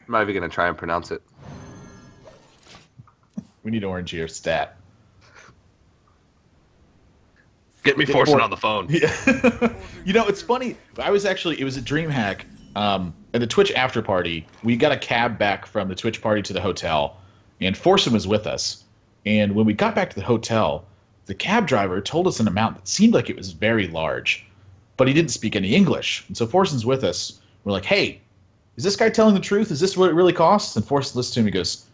I'm not even going to try and pronounce it. We need Orange here, stat. Get me Forsen on the phone. Yeah. You know, it's funny. It was a DreamHack. At the Twitch after party, we got a cab back from the Twitch party to the hotel, and Forsen was with us. And when we got back to the hotel, the cab driver told us an amount that seemed like it was very large, but he didn't speak any English. And so Forsen's with us. We're like, hey, is this guy telling the truth? Is this what it really costs? And Forsen listens to him. He goes,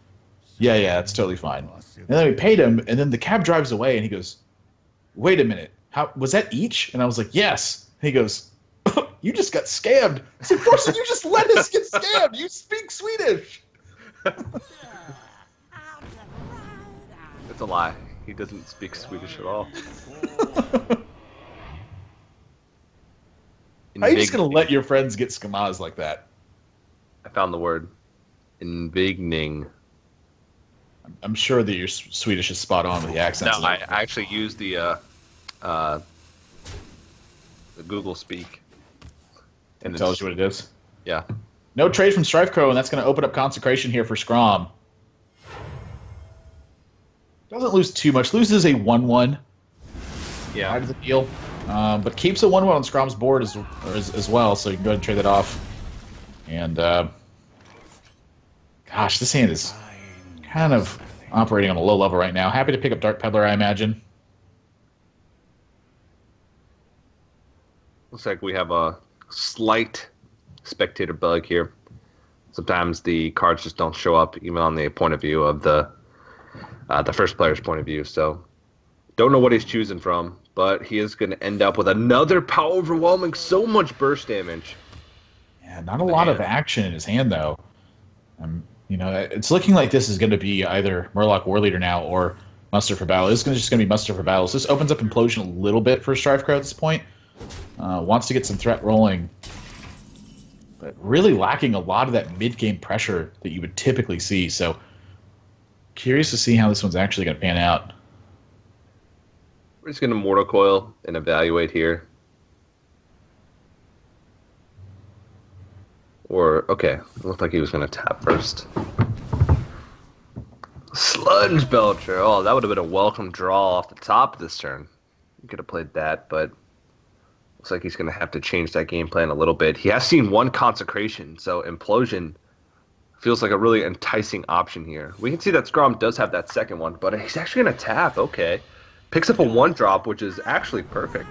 yeah, that's totally fine. And then we paid him, and then the cab drives away, and he goes, wait a minute. How was that each? And I was like, yes. And he goes, you just got scammed. I said, Forsen, you just let us get scammed. You speak Swedish. It's a lie. He doesn't speak Swedish at all. How are you just going to let your friends get scamas like that? I found the word. Invigning. I'm sure that your Swedish is spot on with the accents. No, I actually used the Google Speak. And it tells you what it is? Yeah. No trade from StrifeCro, and that's going to open up Consecration here for Skrom. Doesn't lose too much. Loses a 1-1. Yeah. How does it deal? But keeps a 1-1 on Skrom's board as well, so you can go ahead and trade that off. And, gosh, this hand is kind of operating on a low level right now. Happy to pick up Dark Peddler, I imagine. Looks like we have a slight spectator bug here. Sometimes the cards just don't show up, even on the point of view of the first player's point of view. So, don't know what he's choosing from, but he is going to end up with another power overwhelming, so much burst damage. Yeah, not a lot of action in his hand though. You know, it's looking like this is going to be either Murloc War Leader now or Muster for Battle. It's just going to be Muster for Battle. So this opens up Implosion a little bit for StrifeCro at this point. Wants to get some threat rolling, but really lacking a lot of that mid-game pressure that you would typically see. So curious to see how this one's actually going to pan out. We're just going to Mortal Coil and evaluate here. Or, okay, it looked like he was going to tap first. Sludge Belcher. Oh, that would have been a welcome draw off the top of this turn. You could have played that, but looks like he's going to have to change that game plan a little bit. He has seen one Consecration, so Implosion feels like a really enticing option here. We can see that Skrom does have that second one, but he's actually going to tap. Okay. Picks up a 1-drop, which is actually perfect.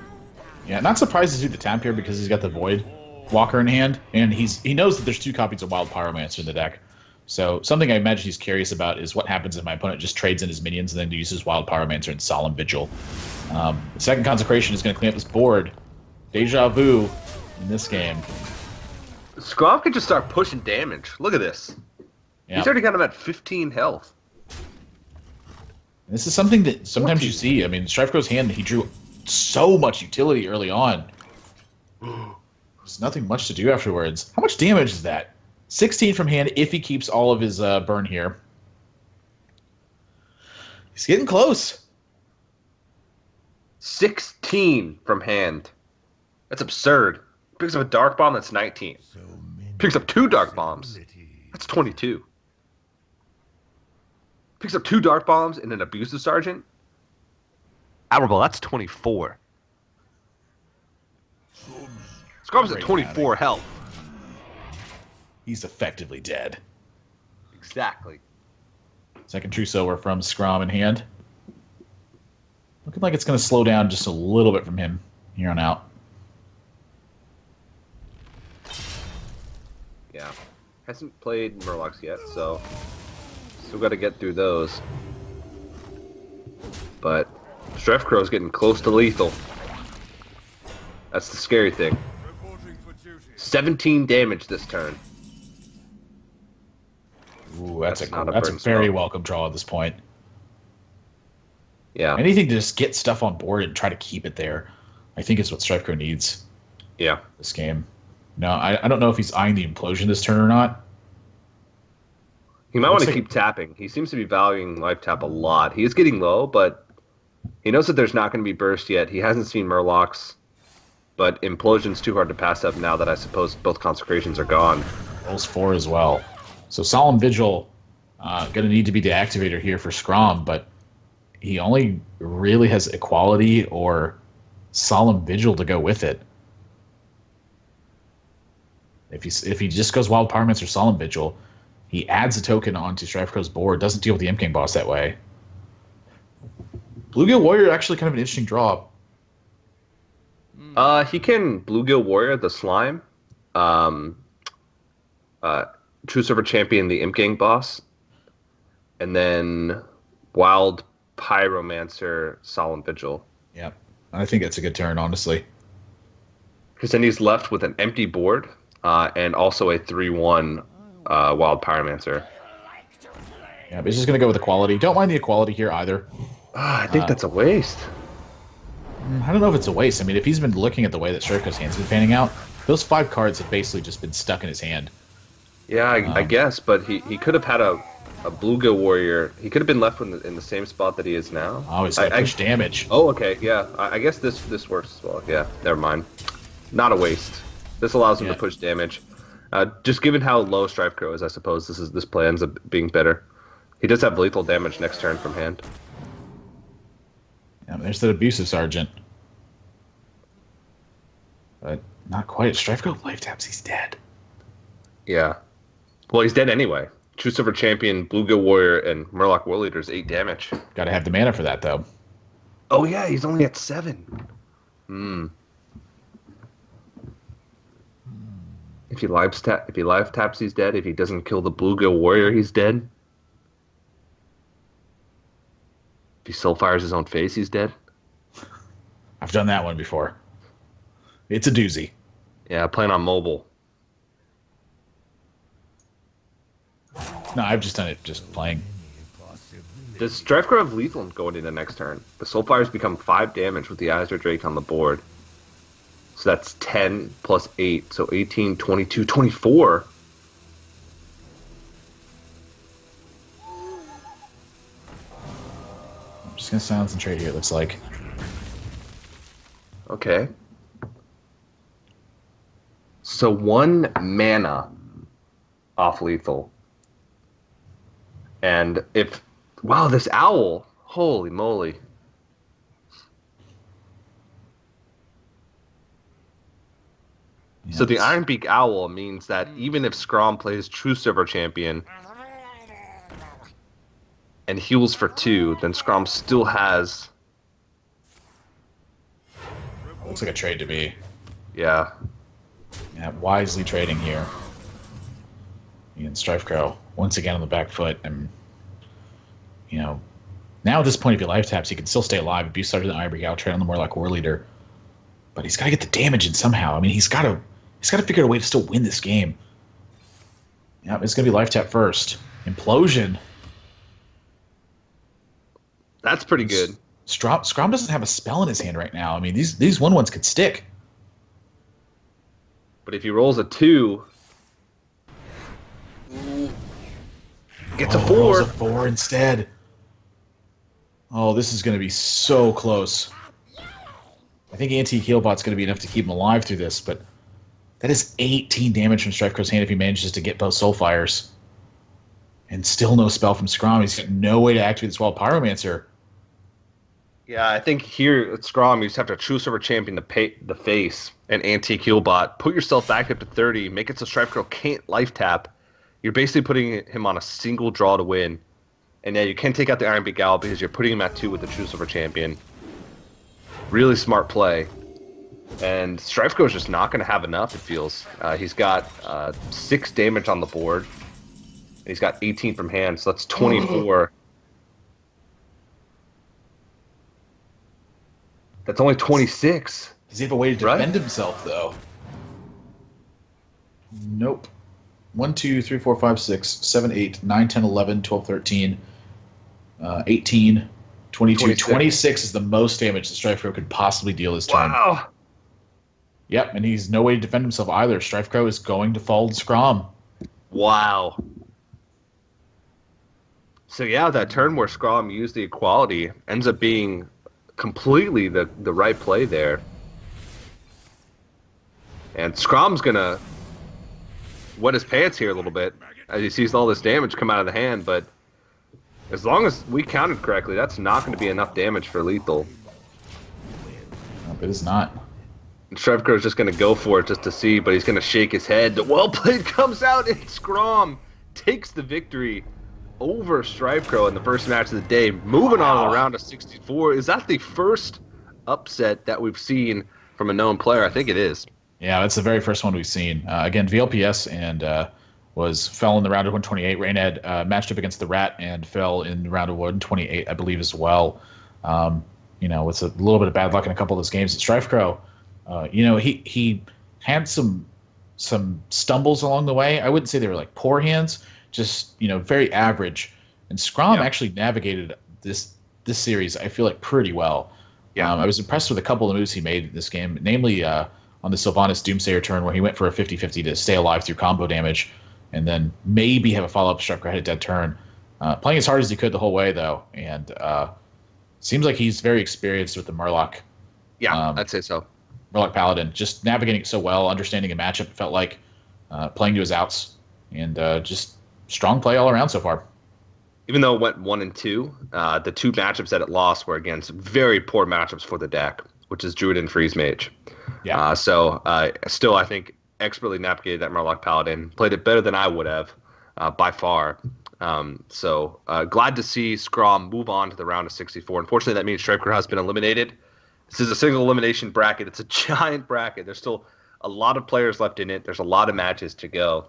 Yeah, not surprised to see the tap here because he's got the Void Walker in hand, and he knows that there's 2 copies of Wild Pyromancer in the deck. So something I imagine he's curious about is what happens if my opponent just trades in his minions and then uses Wild Pyromancer and Solemn Vigil. The second Consecration is going to clean up this board. Deja vu in this game. Skrom can just start pushing damage. Look at this. Yeah. He's already got him at 15 health. This is something that sometimes you see. I mean, StrifeCro's hand, he drew so much utility early on. There's nothing much to do afterwards. How much damage is that? 16 from hand if he keeps all of his burn here. He's getting close. 16 from hand. That's absurd. Picks up a Dark Bomb, that's 19. Picks up 2 Dark Bombs. That's 22. Picks up 2 Dark Bombs and an Abusive Sergeant. Admirable, that's 24. Skrom's at 24 health. He's effectively dead. Exactly. Second True Silver from Skrom in hand. Looking like it's going to slow down just a little bit from him here on out. Yeah. Hasn't played Murlocs yet, so still got to get through those. But StrifeCro's getting close to lethal. That's the scary thing. 17 damage this turn. Ooh, that's a not a very spell. welcome draw at this point. Yeah. Anything to just get stuff on board and try to keep it there, I think is what StrifeCro needs Yeah. this game. No, I don't know if he's eyeing the implosion this turn or not. He might want to Looks like- keep tapping. He seems to be valuing life tap a lot. He is getting low, but he knows that there's not going to be burst yet. He hasn't seen Murlocs, but Implosion's too hard to pass up now that I suppose both Consecrations are gone. Rolls 4 as well. So Solemn Vigil going to need to be the activator here for Skrom, but he only really has Equality or Solemn Vigil to go with it. If he just goes Wild Pyromancer or Solemn Vigil, he adds a token onto StrifeCro's board, doesn't deal with the Imp King boss that way. Bluegill Warrior actually kind of an interesting draw. He can Bluegill Warrior the Slime, True Silver Champion the Imp Gang boss, and then Wild Pyromancer Solemn Vigil. Yeah, I think that's a good turn, honestly. Because then he's left with an empty board and also a 3/1 Wild Pyromancer. Yeah, but he's just going to go with Equality. Don't mind the Equality here either. I think that's a waste. I don't know if it's a waste. I mean, if he's been looking at the way that StrifeCro's hand's been panning out, those 5 cards have basically just been stuck in his hand. Yeah, I guess, but he could have had a Bluegill Warrior. He could have been left in the same spot that he is now. Oh, he's got push damage. Oh, okay, yeah. I guess this works as well. Yeah, never mind. Not a waste. This allows him to push damage. Just given how low StrifeCro is, I suppose this play ends up being better. He does have lethal damage next turn from hand. Yeah, there's that Abusive Sergeant. But not quite. StrifeCro life taps, he's dead. Yeah. Well, he's dead anyway. True Silver Champion, Bluegill Warrior, and Murloc War Leader is 8 damage. Gotta have the mana for that, though. Oh, yeah, he's only at 7. If he life taps, he's dead. If he doesn't kill the Bluegill Warrior, he's dead. If he soulfires his own face, he's dead. I've done that one before. It's a doozy. Yeah, playing on mobile. No, I've just done it just playing. Does StrifeCro have lethal going into next turn? The soulfires become 5 damage with the Azure Drake on the board. So that's 10 plus 8, so 18, 22, 24. I'm just gonna silence and trade here, it looks like. Okay. So 1 mana off lethal. And if... Wow, this owl! Holy moly. So the Ironbeak Owl means that even if Skrom plays True Silver Champion and heals for 2, then Skrom still has... Looks like a trade to me. Yeah. Yeah, wisely trading here. And StrifeCro once again on the back foot, and now at this point, if he life taps, he can still stay alive. If you started the Ironbeak Owl, trade on the Murloc War Leader, but he's got to get the damage in somehow. I mean, he's got to figure out a way to still win this game. Yeah, it's gonna be life tap first. Implosion. That's pretty good. Skrom doesn't have a spell in his hand right now. I mean, these 1/1s could stick. But if he rolls a 2, gets a 4. Rolls a 4 instead. Oh, this is going to be so close. I think Antique Healbot's going to be enough to keep him alive through this, but that is 18 damage from StrifeCro's hand if he manages to get both Soulfires. And still no spell from Skrom. He's got no way to activate this Wild Pyromancer. Yeah, I think here at Skrom, you just have to True Silver Champion the face and Antique Healbot. Put yourself back up to 30. Make it so StrifeCro can't life tap. You're basically putting him on a single draw to win. And yeah, you can't take out the Ironbeak Owl because you're putting him at 2 with the True Silver Champion. Really smart play. And StrifeCro is just not going to have enough, it feels. He's got 6 damage on the board. And he's got 18 from hand, so that's 24. That's only 26. Does he have a way to defend himself, though? Nope. 1, 2, 3, 4, 5, 6, 7, 8, 9, 10, 11, 12, 13, 18, 22, 26. 26 is the most damage that StrifeCro could possibly deal this turn. Wow. Yep, and he's no way to defend himself either. StrifeCro is going to fold Skrom. Wow. So yeah, that turn where Skrom used the equality ends up being completely the right play there. And Skrom's gonna wet his pants here a little bit as he sees all this damage come out of the hand, but as long as we counted correctly, that's not going to be enough damage for lethal. Nope, it is not. And StrifeCro is just going to go for it just to see, but he's going to shake his head. The well played comes out, and Skrom takes the victory over StrifeCro in the first match of the day. Moving on to the round of 64. Is that the first upset that we've seen from a known player? I think it is. Yeah, that's the very first one we've seen. Again, VLPS and fell in the round of 128. Rainhead matched up against the Rat and fell in the round of 128, I believe, as well. With a little bit of bad luck in a couple of those games. StrifeCro, he had some stumbles along the way. I wouldn't say they were like poor hands, just very average. And Skrom actually navigated this series, I feel like, pretty well. Yeah, I was impressed with a couple of moves he made in this game, namely on the Sylvanas Doomsayer turn where he went for a 50-50 to stay alive through combo damage, and then maybe have a follow-up StrifeCro had a dead turn. Playing as hard as he could the whole way, though, and seems like he's very experienced with the Murloc. Yeah, I'd say so. Murloc Paladin, just navigating it so well, understanding a matchup, it felt like playing to his outs, and just strong play all around so far. Even though it went 1 and 2, the two matchups that it lost were against very poor matchups for the deck, which is Druid and Freeze Mage. Yeah. Still, I think expertly navigated that Murloc Paladin, played it better than I would have, by far. Glad to see Skrom move on to the round of 64. Unfortunately, that means StrifeCro has been eliminated. This is a single elimination bracket. It's a giant bracket. There's still a lot of players left in it. There's a lot of matches to go.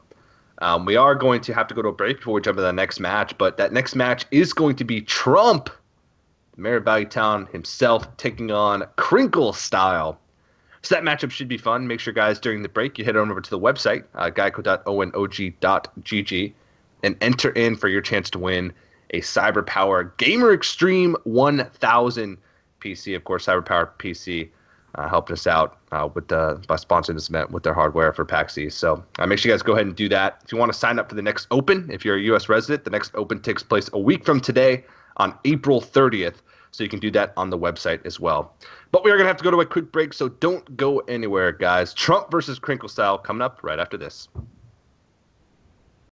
We are going to have to go to a break before we jump into the next match, but that next match is going to be Trump, the mayor of Value Town himself, taking on Crinkle Style. So that matchup should be fun. Make sure, guys, during the break, you head on over to the website, geico.onog.gg, and enter in for your chance to win a CyberPower Gamer Extreme 1000 PC. Of course, CyberPower PC helping us out by sponsoring this event with their hardware for PAX East. So make sure you guys go ahead and do that. If you want to sign up for the next Open, if you're a U.S. resident, the next Open takes place a week from today on April 30th. So you can do that on the website as well. But we are going to have to go to a quick break, so don't go anywhere, guys. Trump versus Crinkle Style coming up right after this.